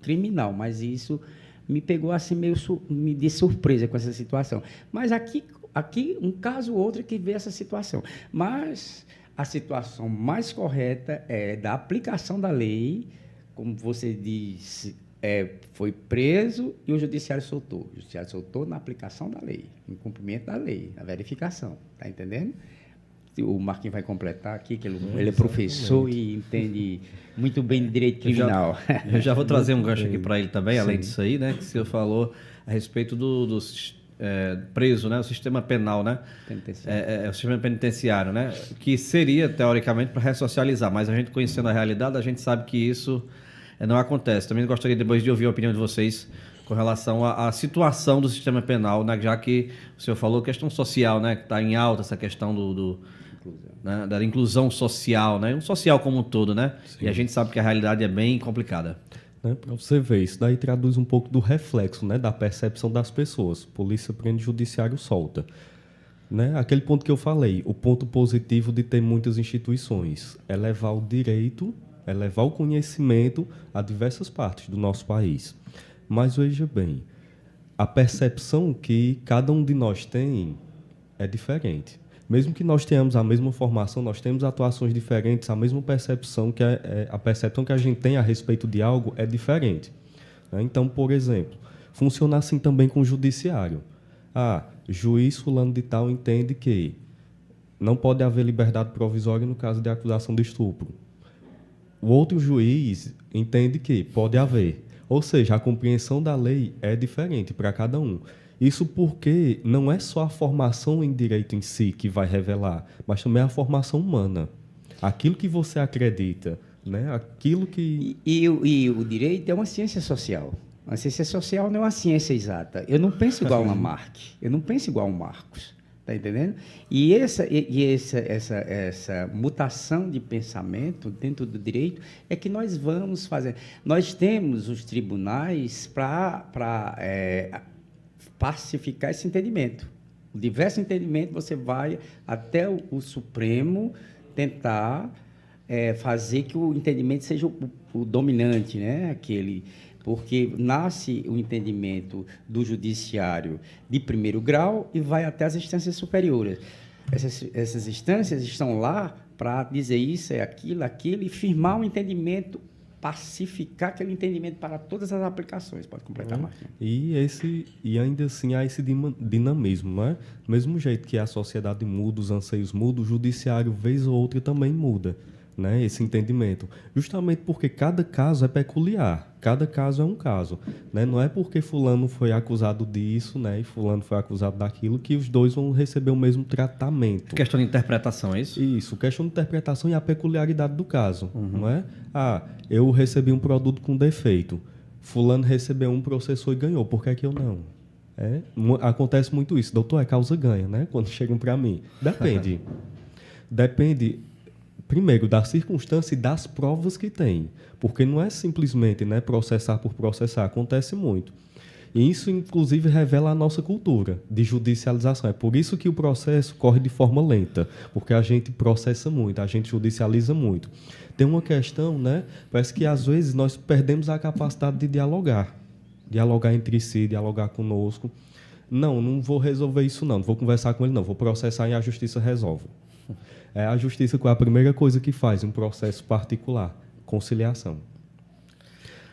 criminal, mas isso me pegou assim meio de surpresa com essa situação. Mas aqui um caso ou outro que vê essa situação. Mas a situação mais correta é da aplicação da lei, como você disse, foi preso e o judiciário soltou. O judiciário soltou na aplicação da lei, em cumprimento da lei, na verificação. Está entendendo? O Marquinhos vai completar aqui, que ele é professor e entende muito bem de direito criminal. Eu já vou trazer um gancho aqui para ele também, além disso aí, né? Que o senhor falou a respeito do preso, né? O sistema penal, né? O sistema penitenciário, né? Que seria, teoricamente, para ressocializar, mas a gente conhecendo a realidade, a gente sabe que isso não acontece. Também gostaria depois de ouvir a opinião de vocês com relação à situação do sistema penal, né? Já que o senhor falou questão social, né? Que está em alta essa questão né? Da inclusão social, né? Um social como um todo, né? Sim. E a gente sabe que a realidade é bem complicada. Para você ver, isso daí traduz um pouco do reflexo, né? Da percepção das pessoas. Polícia prende, judiciário solta. Né? Aquele ponto que eu falei, o ponto positivo de ter muitas instituições é levar o direito, é levar o conhecimento a diversas partes do nosso país. Mas veja bem, a percepção que cada um de nós tem é diferente. Mesmo que nós tenhamos a mesma formação, nós temos atuações diferentes, a mesma percepção, a percepção que a gente tem a respeito de algo é diferente. Né? Então, por exemplo, funciona assim também com o judiciário. Juiz fulano de tal entende que não pode haver liberdade provisória no caso de acusação de estupro. O outro juiz entende que pode haver. Ou seja, a compreensão da lei é diferente para cada um. Isso porque não é só a formação em direito em si que vai revelar, mas também a formação humana. Aquilo que você acredita, né? Aquilo que... E o direito é uma ciência social. A ciência social não é uma ciência exata. Eu não penso igual a Lamarck, eu não penso igual a Marcos. Está entendendo? E essa mutação de pensamento dentro do direito é que nós vamos fazer. Nós temos os tribunais para pacificar esse entendimento. O diverso entendimento, você vai até o Supremo tentar fazer que o entendimento seja o dominante, né? porque nasce o entendimento do judiciário de primeiro grau e vai até as instâncias superiores. Essas instâncias estão lá para dizer isso, é aquilo, e firmar um entendimento, pacificar aquele entendimento para todas as aplicações. Pode completar, Marquinhos. E ainda assim há esse dinamismo, não é? Do mesmo jeito que a sociedade muda, os anseios mudam, o judiciário, vez ou outra, também muda, né? Esse entendimento. Justamente porque cada caso é peculiar, cada caso é um caso, né? Não é porque fulano foi acusado disso, né, e fulano foi acusado daquilo, que os dois vão receber o mesmo tratamento. Questão de interpretação, é isso? Isso, questão de interpretação e a peculiaridade do caso, não é? Eu recebi um produto com defeito, fulano recebeu um, processou e ganhou, por que é que eu não? Acontece muito isso, doutor, é causa ganha, né? Quando chegam para mim. Depende. Depende, primeiro, da circunstância e das provas que tem, porque não é simplesmente, né, processar por processar, acontece muito. E isso, inclusive, revela a nossa cultura de judicialização. É por isso que o processo corre de forma lenta, porque a gente processa muito, a gente judicializa muito. Tem uma questão, né? Parece que, às vezes, nós perdemos a capacidade de dialogar entre si, dialogar conosco. Não vou resolver isso, não vou conversar com ele, não, vou processar e a justiça resolve. É a justiça que é a primeira coisa que faz em um processo particular, conciliação.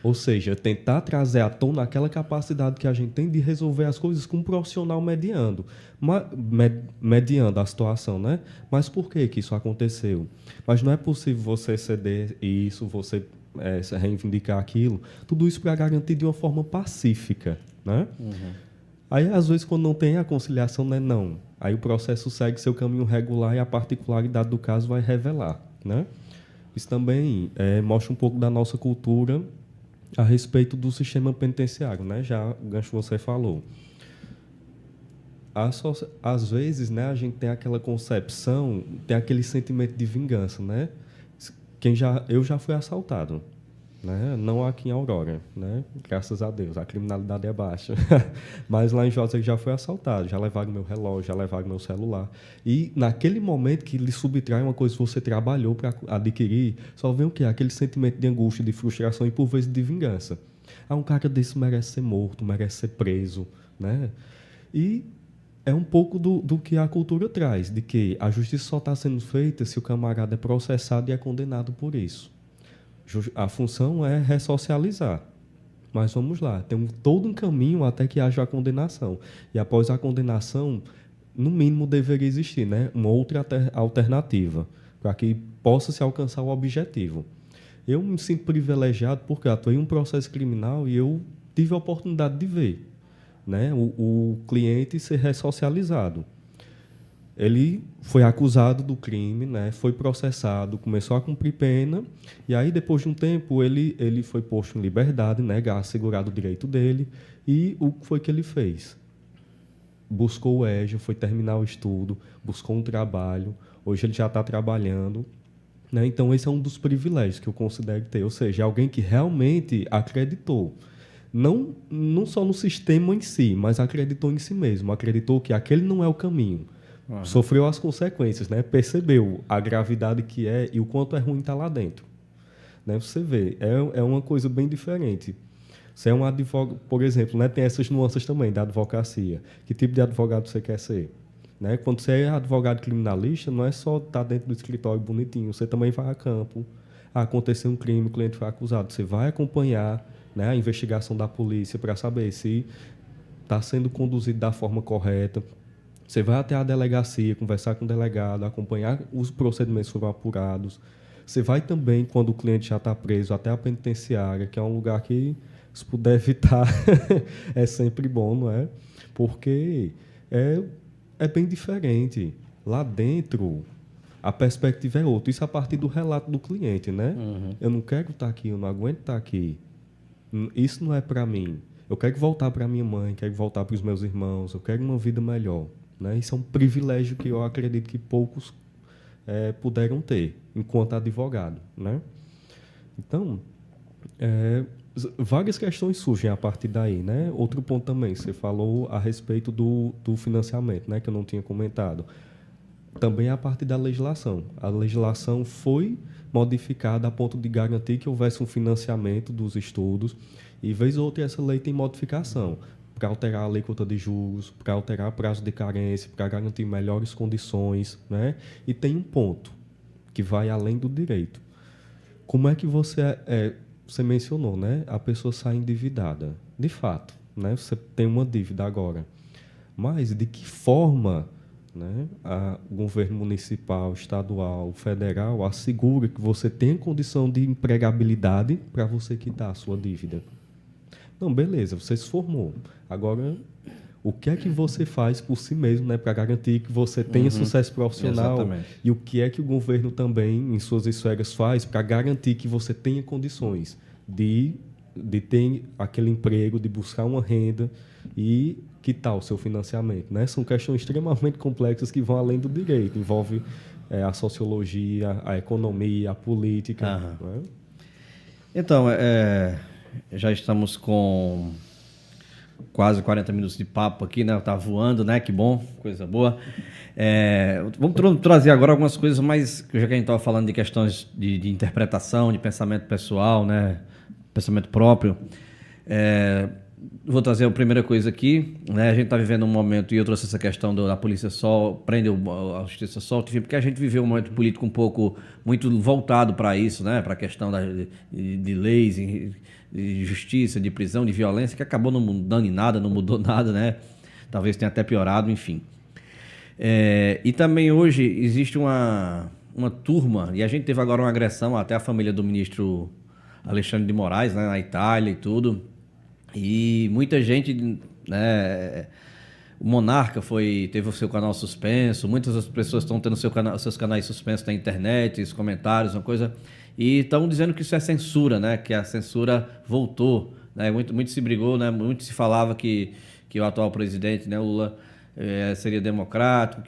Ou seja, tentar trazer à tona aquela capacidade que a gente tem de resolver as coisas com um profissional mediando a situação, né? Mas por que isso aconteceu? Mas não é possível você ceder isso, você reivindicar aquilo, tudo isso para garantir de uma forma pacífica, né? Aí, às vezes, quando não tem a conciliação, né, não. Aí o processo segue seu caminho regular e a particularidade do caso vai revelar, né? Isso também mostra um pouco da nossa cultura a respeito do sistema penitenciário, né? Já o gancho você falou. Às vezes, né, a gente tem aquela concepção, tem aquele sentimento de vingança, né? Eu já fui assaltado, né? Não aqui em Aurora, né? Graças a Deus, a criminalidade é baixa. Mas lá em Juazeiro já fui assaltado, já levaram meu relógio, já levaram meu celular. E naquele momento que lhe subtrai uma coisa que você trabalhou para adquirir, só vem o quê? Aquele sentimento de angústia, de frustração e por vezes de vingança. Um cara desse merece ser morto, merece ser preso, né? E é um pouco do que a cultura traz, de que a justiça só está sendo feita se o camarada é processado e é condenado por isso. A função é ressocializar. Mas vamos lá, tem todo um caminho até que haja a condenação. E após a condenação, no mínimo deveria existir, né, uma outra alternativa, para que possa se alcançar o objetivo. Eu me sinto privilegiado porque atuei em um processo criminal e eu tive a oportunidade de ver, né, o cliente ser ressocializado. Ele foi acusado do crime, né, foi processado, começou a cumprir pena, e aí, depois de um tempo, ele foi posto em liberdade, né, assegurado o direito dele, e o que foi que ele fez? Buscou o EJA, foi terminar o estudo, buscou um trabalho, hoje ele já está trabalhando, né, então esse é um dos privilégios que eu considero ter, ou seja, alguém que realmente acreditou, não só no sistema em si, mas acreditou em si mesmo, acreditou que aquele não é o caminho. Sofreu as consequências, né? Percebeu a gravidade que é e o quanto é ruim estar lá dentro. Né? Você vê, é uma coisa bem diferente. Você é um advogado, por exemplo, né? Tem essas nuances também da advocacia. Que tipo de advogado você quer ser? Né? Quando você é advogado criminalista, não é só estar dentro do escritório bonitinho, você também vai a campo. Aconteceu um crime, o cliente foi acusado. Você vai acompanhar, né, a investigação da polícia para saber se está sendo conduzido da forma correta. Você vai até a delegacia, conversar com o delegado, acompanhar os procedimentos que foram apurados. Você vai também, quando o cliente já está preso, até a penitenciária, que é um lugar que, se puder evitar, é sempre bom, não é? Porque é bem diferente. Lá dentro, a perspectiva é outra. Isso a partir do relato do cliente, né? Eu não quero estar aqui, eu não aguento estar aqui. Isso não é para mim. Eu quero voltar para minha mãe, quero voltar para os meus irmãos, eu quero uma vida melhor. Né? Isso é um privilégio que eu acredito que poucos puderam ter enquanto advogado. Né? Então, várias questões surgem a partir daí. Né? Outro ponto também, você falou a respeito do financiamento, né? Que eu não tinha comentado. também a partir da legislação. A legislação foi modificada a ponto de garantir que houvesse um financiamento dos estudos, e vez ou outra essa lei tem modificação, para alterar a alíquota de juros, para alterar prazo de carência, para garantir melhores condições, né? E tem um ponto que vai além do direito. Como é que você mencionou, né? A pessoa sai endividada. De fato, né? Você tem uma dívida agora. Mas de que forma, né, o governo municipal, estadual, federal assegura que você tem condição de empregabilidade para você quitar a sua dívida? Não, beleza, você se formou. Agora, o que é que você faz por si mesmo, né, para garantir que você tenha sucesso profissional? Exatamente. E o que é que o governo também, em suas esferas, faz para garantir que você tenha condições de ter aquele emprego, de buscar uma renda e quitar o seu financiamento, né? São questões extremamente complexas que vão além do direito. Envolve a sociologia, a economia, a política. Né? Então, já estamos com quase 40 minutos de papo aqui, né? Tá voando, né? Que bom, coisa boa. Vamos trazer agora algumas coisas mais, já que a gente estava falando de questões de interpretação, de pensamento pessoal, né? Pensamento próprio. Vou trazer a primeira coisa aqui, né? A gente está vivendo um momento, e eu trouxe essa questão da polícia só, prende a justiça solta, enfim, porque a gente viveu um momento político um pouco muito voltado para isso, né? Para a questão de leis, de justiça, de prisão, de violência, que acabou não mudando em nada, não mudou nada, né? Talvez tenha até piorado, enfim. E também hoje existe uma turma, e a gente teve agora uma agressão até a família do ministro Alexandre de Moraes, né, na Itália e tudo. E muita gente, né, o Monarca teve o seu canal suspenso, muitas das pessoas estão tendo seus canais suspensos na internet, os comentários, uma coisa, e estão dizendo que isso é censura, né, que a censura voltou, né, muito se brigou, né, muito se falava que o atual presidente, né, Lula, seria democrático,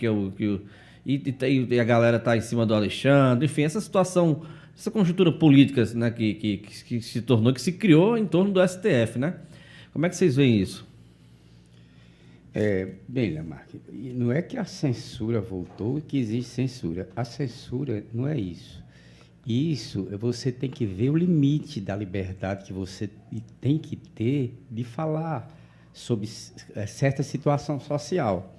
e a galera está em cima do Alexandre, enfim, essa situação, essa conjuntura política, né, que se tornou, que se criou em torno do STF, né? Como é que vocês veem isso? Bem, Lamarck, não é que a censura voltou e que existe censura. A censura não é isso. Isso, você tem que ver o limite da liberdade que você tem que ter de falar sobre certa situação social.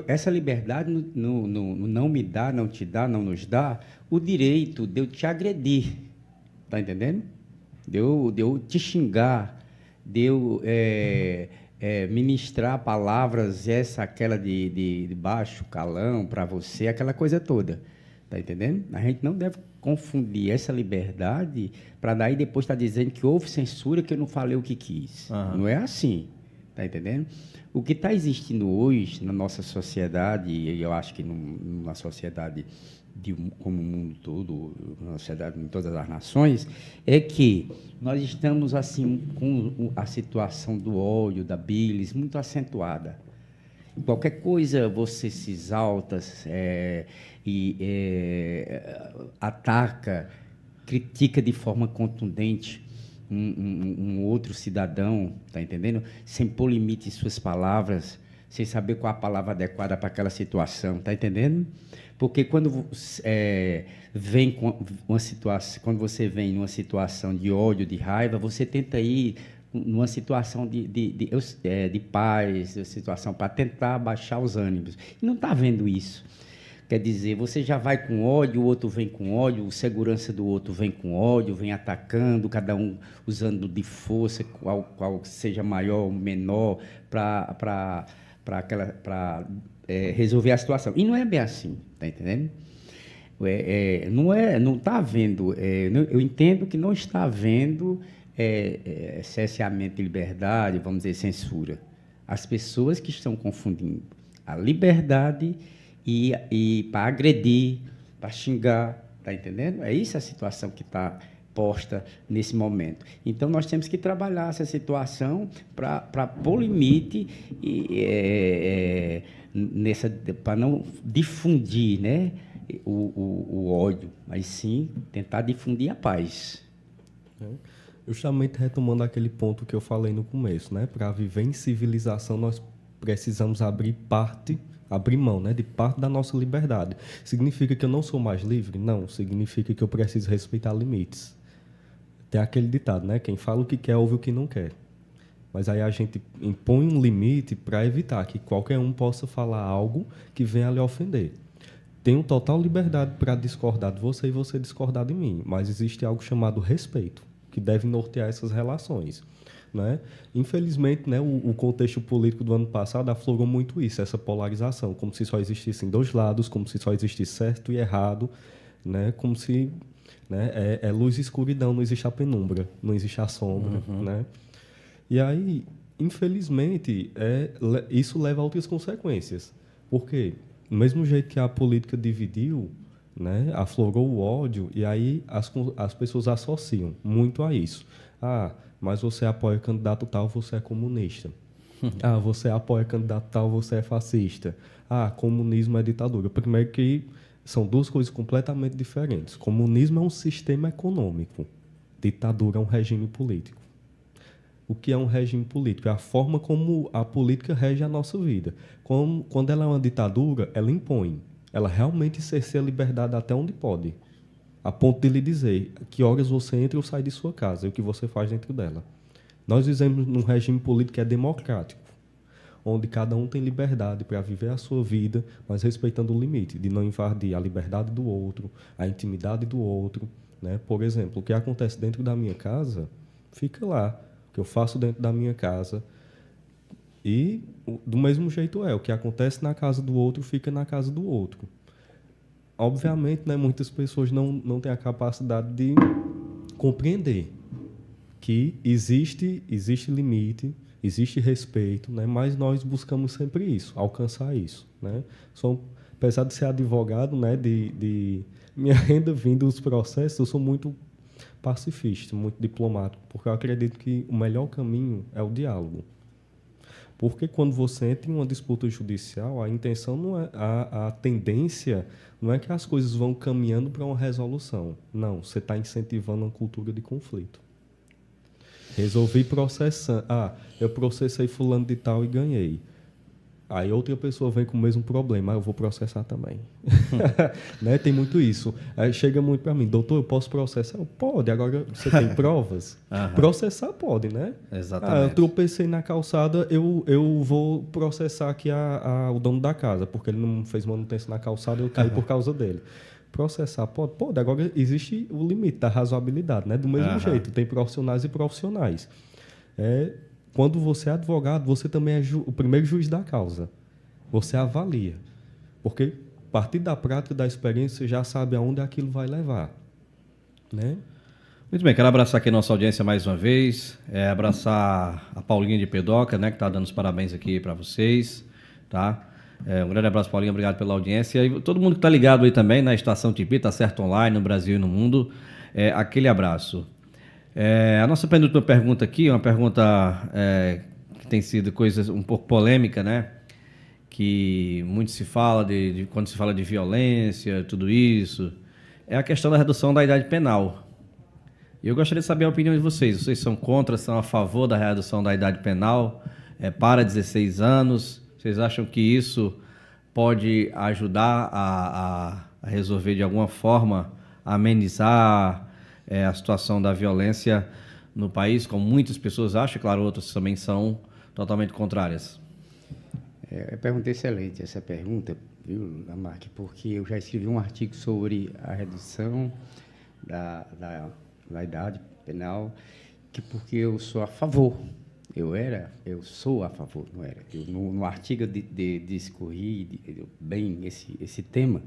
Essa liberdade não me dá, não te dá, não nos dá o direito de eu te agredir, tá entendendo? De eu te xingar, de eu ministrar palavras, aquela de baixo calão para você, aquela coisa toda, tá entendendo? A gente não deve confundir essa liberdade para daí depois estar dizendo que houve censura, que eu não falei o que quis. Não é assim, tá entendendo? O que está existindo hoje na nossa sociedade, e eu acho que numa sociedade como o mundo todo, na sociedade em todas as nações, é que nós estamos assim com a situação do ódio, da bilis, muito acentuada. Qualquer coisa você se exalta ataca, critica de forma contundente um outro cidadão, tá entendendo? Sem pôr limite em suas palavras, sem saber qual a palavra adequada para aquela situação, tá entendendo? Porque quando vem com uma situação, quando você vem numa situação de ódio, de raiva, você tenta ir numa situação de paz, situação para tentar abaixar os ânimos. E não está vendo isso. Quer dizer, você já vai com ódio, o outro vem com ódio, o segurança do outro vem com ódio, vem atacando, cada um usando de força, qual seja maior ou menor, para resolver a situação. E não é bem assim, tá entendendo? Não está havendo, eu entendo que não está havendo cerceamento de liberdade, vamos dizer, censura. As pessoas que estão confundindo a liberdade e para agredir, para xingar, tá entendendo? É isso a situação que está posta nesse momento. Então, nós temos que trabalhar essa situação para pôr limite para não difundir, né, o ódio, mas sim tentar difundir a paz. Justamente retomando aquele ponto que eu falei no começo, né? Para viver em civilização, nós precisamos abrir parte abrir mão, né, de parte da nossa liberdade. Significa que eu não sou mais livre? Não. Significa que eu preciso respeitar limites. Tem aquele ditado, né? Quem fala o que quer, ouve o que não quer. Mas aí a gente impõe um limite para evitar que qualquer um possa falar algo que venha a lhe ofender. Tenho total liberdade para discordar de você e você discordar de mim, mas existe algo chamado respeito, que deve nortear essas relações. Né? Infelizmente, né, o contexto político do ano passado aflorou muito isso, essa polarização, como se só existissem dois lados, como se só existisse certo e errado, né? Como se, né, é luz e escuridão, não existe a penumbra, não existe a sombra. Né? E aí, infelizmente, isso leva a outras consequências. Por quê? Do mesmo jeito que a política dividiu, né, aflorou o ódio, e aí as pessoas associam muito a isso. Ah, mas você apoia candidato tal, você é comunista. Ah, você apoia candidato tal, você é fascista. Ah, comunismo é ditadura. Primeiro que são duas coisas completamente diferentes. Comunismo é um sistema econômico. Ditadura é um regime político. O que é um regime político? É a forma como a política rege a nossa vida. Quando ela é uma ditadura, ela impõe. Ela realmente cerceia a liberdade até onde pode. A ponto de lhe dizer que horas você entra ou sai de sua casa e o que você faz dentro dela. Nós vivemos num regime político que é democrático, onde cada um tem liberdade para viver a sua vida, mas respeitando o limite de não invadir a liberdade do outro, a intimidade do outro. Né? Por exemplo, o que acontece dentro da minha casa, fica lá. O que eu faço dentro da minha casa. E, do mesmo jeito, o que acontece na casa do outro, fica na casa do outro. Obviamente, né, muitas pessoas não têm a capacidade de compreender que existe limite, existe respeito, né, mas nós buscamos sempre isso, alcançar isso. Né? Apesar de ser advogado, né, de minha renda vindo dos processos, eu sou muito pacifista, muito diplomático, porque eu acredito que o melhor caminho é o diálogo. Porque quando você entra em uma disputa judicial, a intenção não é a tendência não é que as coisas vão caminhando para uma resolução. Não, você está incentivando uma cultura de conflito. Resolvi processar. Ah, eu processei fulano de tal e ganhei. Aí outra pessoa vem com o mesmo problema, eu vou processar também. Né? Tem muito isso. Aí chega muito para mim, doutor, eu posso processar? Pode, agora você tem provas? Processar pode, né? Exatamente. Ah, eu tropecei na calçada, eu vou processar aqui o dono da casa, porque ele não fez manutenção na calçada, eu caí por causa dele. Processar pode? Pode. Agora existe o limite da razoabilidade, né? Do mesmo jeito, tem profissionais e profissionais. Quando você é advogado, você também é o primeiro juiz da causa. Você avalia. Porque, a partir da prática, da experiência, você já sabe aonde aquilo vai levar. Né? Muito bem, quero abraçar aqui a nossa audiência mais uma vez. Abraçar a Paulinha de Pedoca, né, que está dando os parabéns aqui para vocês. Tá? Um grande abraço, Paulinha. Obrigado pela audiência. E todo mundo que está ligado aí também na Estação Tipi, tá certo online, no Brasil e no mundo. Aquele abraço. A nossa penúltima pergunta aqui é uma pergunta que tem sido coisa um pouco polêmica, né? Que muito se fala quando se fala de violência, tudo isso. É a questão da redução da idade penal. E eu gostaria de saber a opinião de vocês. Vocês são contra, são a favor da redução da idade penal para 16 anos? Vocês acham que isso pode ajudar a resolver de alguma forma, a amenizar a situação da violência no país, como muitas pessoas acham, claro, outras também são totalmente contrárias? É pergunta excelente essa pergunta, viu, Lamarck, porque eu já escrevi um artigo sobre a redução da idade penal, porque eu sou a favor. Eu sou a favor, não era. No artigo discorri bem esse tema,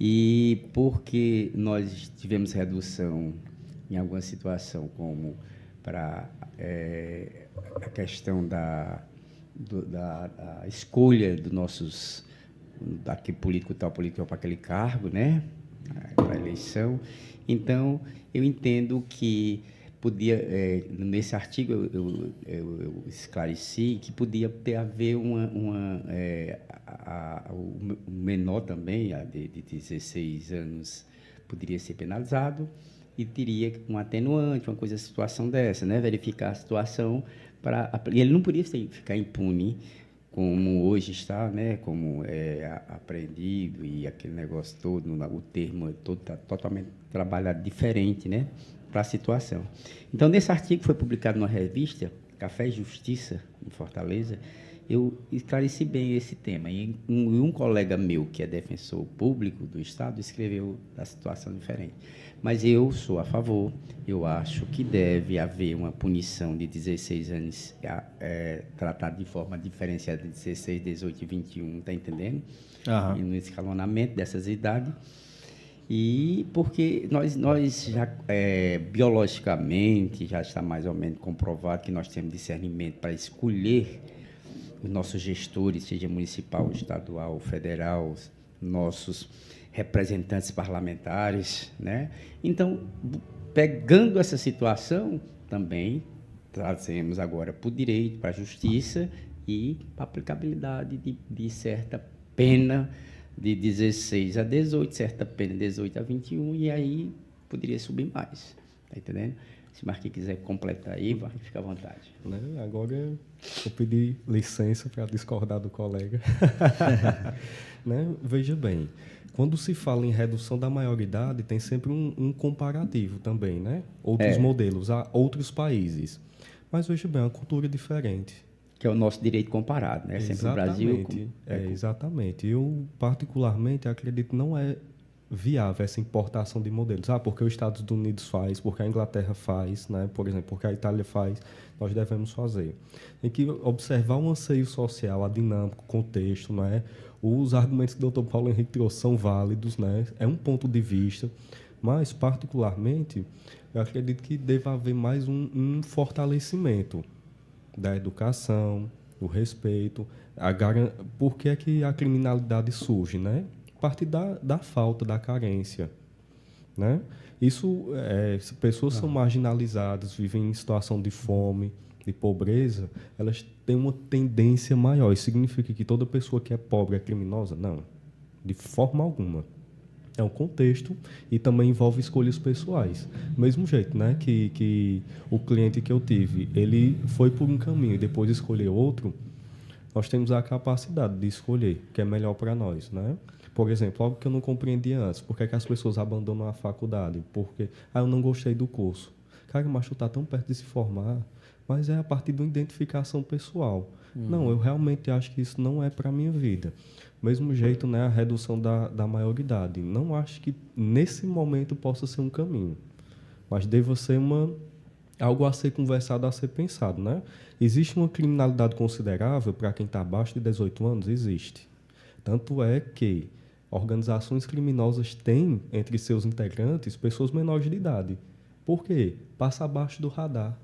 e porque nós tivemos redução em alguma situação, como para a questão da escolha dos nossos, daquele político tal, político para aquele cargo, né, para a eleição. Então, eu entendo que podia, nesse artigo eu esclareci que podia ter haver o menor também, de 16 anos, poderia ser penalizado e teria um atenuante, uma coisa, situação dessa, né? Verificar a situação e ele não podia ficar impune como hoje está, né, como é apreendido e aquele negócio todo, o termo todo está totalmente trabalhado diferente, né, para a situação. Então, nesse artigo que foi publicado na revista Café e Justiça, em Fortaleza, eu esclareci bem esse tema. E um colega meu, que é defensor público do Estado, escreveu a situação diferente. Mas eu sou a favor, eu acho que deve haver uma punição de 16 anos, tratada de forma diferenciada de 16, 18 e 21, está entendendo? Aham. E no escalonamento dessas idades. E porque nós já, biologicamente, já está mais ou menos comprovado que nós temos discernimento para escolher os nossos gestores, seja municipal, estadual, federal, nossos representantes parlamentares, né? Então, pegando essa situação, também trazemos agora para o direito, para a justiça e para a aplicabilidade de certa pena de 16 a 18, certa pena de 18 a 21, e aí poderia subir mais, tá entendendo? Se o Marquinhos quiser completar aí, fica à vontade. Né? Agora eu vou pedir licença para discordar do colega. Né? Veja bem, quando se fala em redução da maioridade, tem sempre um comparativo também, né? Outros modelos, a outros países. Mas veja bem, é uma cultura diferente. Que é o nosso direito comparado, né? Sempre o Brasil... Exatamente. Eu, particularmente, acredito que não é viável essa importação de modelos. Porque os Estados Unidos faz, porque a Inglaterra faz, né? Por exemplo, porque a Itália faz, nós devemos fazer. Tem que observar o anseio social, a dinâmica, o contexto, né? Os argumentos que o Dr. Paulo Henrique trouxe são válidos, né? É um ponto de vista, mas, particularmente, eu acredito que deva haver mais um fortalecimento da educação, do respeito. Por que é que a criminalidade surge, né? A partir da falta, da carência, né? Isso, se pessoas são marginalizadas, vivem em situação de fome, de pobreza, elas têm uma tendência maior. Isso significa que toda pessoa que é pobre é criminosa? Não, de forma alguma. É um contexto e também envolve escolhas pessoais. Do mesmo jeito, né, que o cliente que eu tive, ele foi por um caminho e depois escolheu outro, nós temos a capacidade de escolher o que é melhor para nós, né? Por exemplo, algo que eu não compreendia antes, por que as pessoas abandonam a faculdade? Porque, eu não gostei do curso. Cara, mas tu está tão perto de se formar, mas é a partir de uma identificação pessoal. Não, eu realmente acho que isso não é para a minha vida. Mesmo jeito, né, a redução da maioridade. Não acho que nesse momento possa ser um caminho, mas deva ser algo a ser conversado, a ser pensado, né? Existe uma criminalidade considerável para quem está abaixo de 18 anos? Existe. Tanto é que organizações criminosas têm entre seus integrantes pessoas menores de idade. Por quê? Passa abaixo do radar.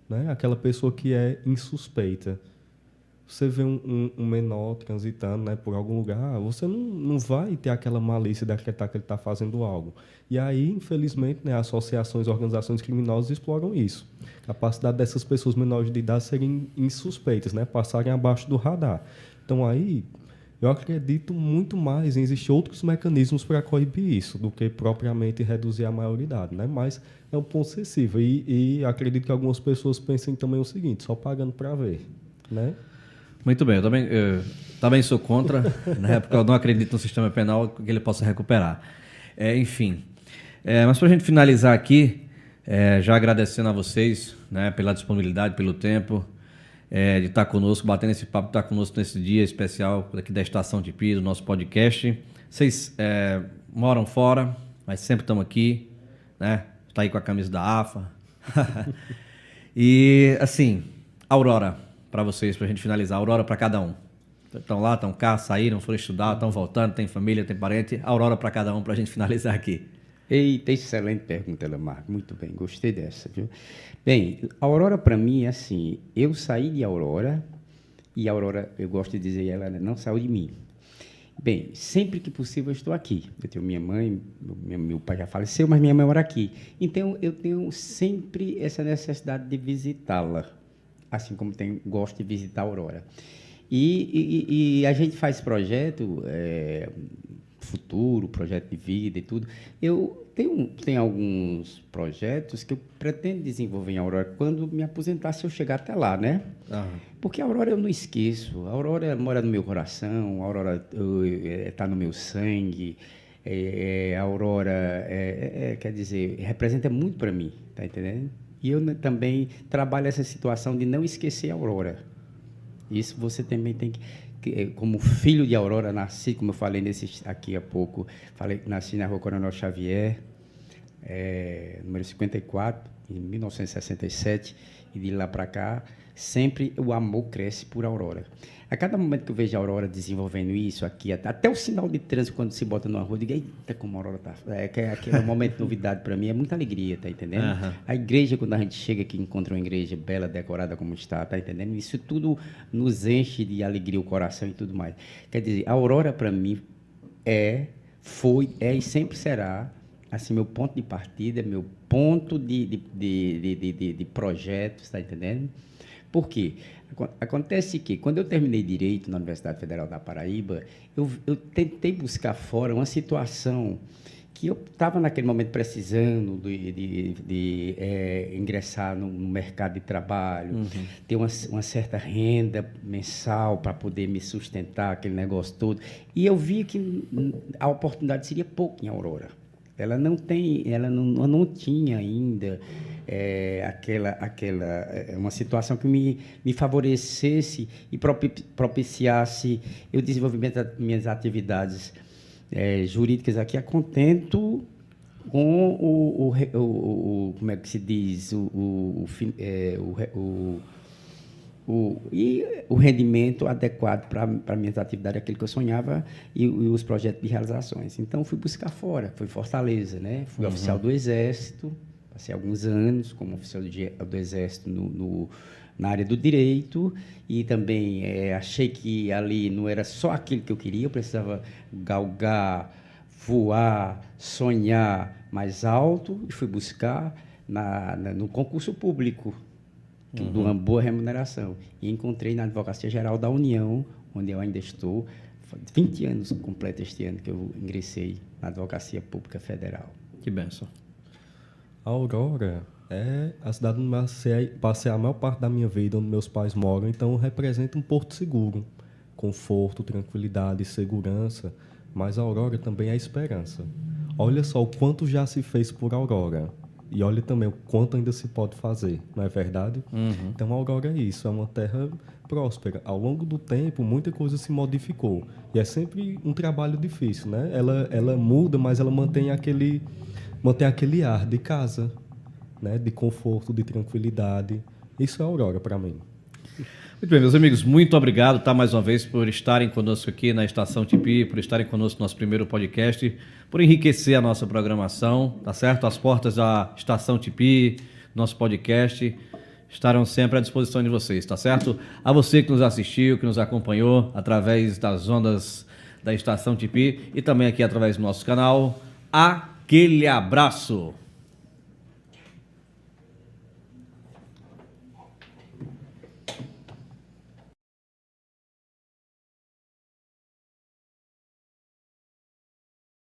Né? Aquela pessoa que é insuspeita. Você vê um menor transitando, né, por algum lugar, você não vai ter aquela malícia de acreditar que ele está fazendo algo. E aí, infelizmente, né, associações, organizações criminosas exploram isso. A capacidade dessas pessoas menores de idade serem insuspeitas, né, passarem abaixo do radar. Então, aí, eu acredito muito mais em existir outros mecanismos para coibir isso do que propriamente reduzir a maioridade, né? Mas é um ponto sensível. E acredito que algumas pessoas pensem também o seguinte, só pagando para ver, né? Muito bem, eu também sou contra, né, porque eu não acredito no sistema penal que ele possa recuperar. Enfim, mas para a gente finalizar aqui, já agradecendo a vocês, né, pela disponibilidade, pelo tempo, de estar conosco, batendo esse papo, estar conosco nesse dia especial aqui da Estação Tipi, do nosso podcast. Vocês moram fora, mas sempre estão aqui, né? Está aí com a camisa da AFA. E, assim, Aurora, para vocês, para a gente finalizar. Aurora para cada um. Estão lá, estão cá, saíram, foram estudar, estão voltando, tem família, tem parente. Aurora para cada um, para a gente finalizar aqui. Eita, excelente pergunta, Lamar. Muito bem, gostei dessa, viu? Bem, Aurora para mim é assim, eu saí de Aurora e a Aurora, eu gosto de dizer, ela não saiu de mim. Bem, sempre que possível eu estou aqui. Eu tenho minha mãe, meu pai já faleceu, mas minha mãe mora aqui. Então, eu tenho sempre essa necessidade de visitá-la. Assim como gosto de visitar a Aurora. E a gente faz projeto futuro, projeto de vida e tudo. Eu tenho alguns projetos que eu pretendo desenvolver em Aurora quando me aposentar, se eu chegar até lá, né? Porque a Aurora eu não esqueço. A Aurora mora no meu coração, a Aurora está no meu sangue. A Aurora, quer dizer, representa muito para mim, tá entendendo? E eu também trabalho essa situação de não esquecer a Aurora. Isso você também tem que, como filho de Aurora, nasci, como eu falei aqui há pouco, nasci na Rua Coronel Xavier, número 54, em 1967, e de lá para cá, sempre o amor cresce por Aurora. A cada momento que eu vejo a Aurora desenvolvendo isso aqui, até o sinal de trânsito, quando se bota numa rua, eu digo, eita, como a Aurora está... Aquele é um momento de novidade para mim, é muita alegria, tá entendendo? A igreja, quando a gente chega aqui e encontra uma igreja bela, decorada como está, tá entendendo? Isso tudo nos enche de alegria o coração e tudo mais. Quer dizer, a Aurora, para mim, foi e sempre será, assim, meu ponto de partida, meu ponto de projetos, tá entendendo? Por quê? Acontece que, quando eu terminei Direito na Universidade Federal da Paraíba, eu tentei buscar fora uma situação que eu estava, naquele momento, precisando de ingressar no mercado de trabalho, ter uma certa renda mensal para poder me sustentar, aquele negócio todo. E eu vi que a oportunidade seria pouco em Aurora. Ela não tinha ainda uma situação que me favorecesse e propiciasse o desenvolvimento das minhas atividades jurídicas aqui a contento com como é que se diz, o rendimento adequado para minhas atividades, aquilo que eu sonhava e os projetos de realizações. Então, fui buscar fora, fui em Fortaleza, né? Fui oficial do Exército, passei alguns anos como oficial do Exército na área do direito e também achei que ali não era só aquilo que eu queria, eu precisava galgar, voar, sonhar mais alto e fui buscar no concurso público, de uma boa remuneração. E encontrei na Advocacia Geral da União, onde eu ainda estou, 20 anos completo este ano que eu ingressei na Advocacia Pública Federal. Que bênção. A Aurora é a cidade onde passei a maior parte da minha vida, onde meus pais moram, então representa um porto seguro, conforto, tranquilidade, segurança, mas a Aurora também é esperança. Olha só o quanto já se fez por Aurora. E olha também o quanto ainda se pode fazer, não é verdade? Então, a Aurora é isso, é uma terra próspera. Ao longo do tempo, muita coisa se modificou. E é sempre um trabalho difícil, né? Ela muda, mas ela mantém aquele ar de casa, né? De conforto, de tranquilidade. Isso é Aurora para mim. Muito bem, meus amigos, muito obrigado, mais uma vez, por estarem conosco aqui na Estação Tipi, por estarem conosco no nosso primeiro podcast, por enriquecer a nossa programação, tá certo? As portas da Estação Tipi, nosso podcast, estarão sempre à disposição de vocês, tá certo? A você que nos assistiu, que nos acompanhou através das ondas da Estação Tipi e também aqui através do nosso canal, aquele abraço!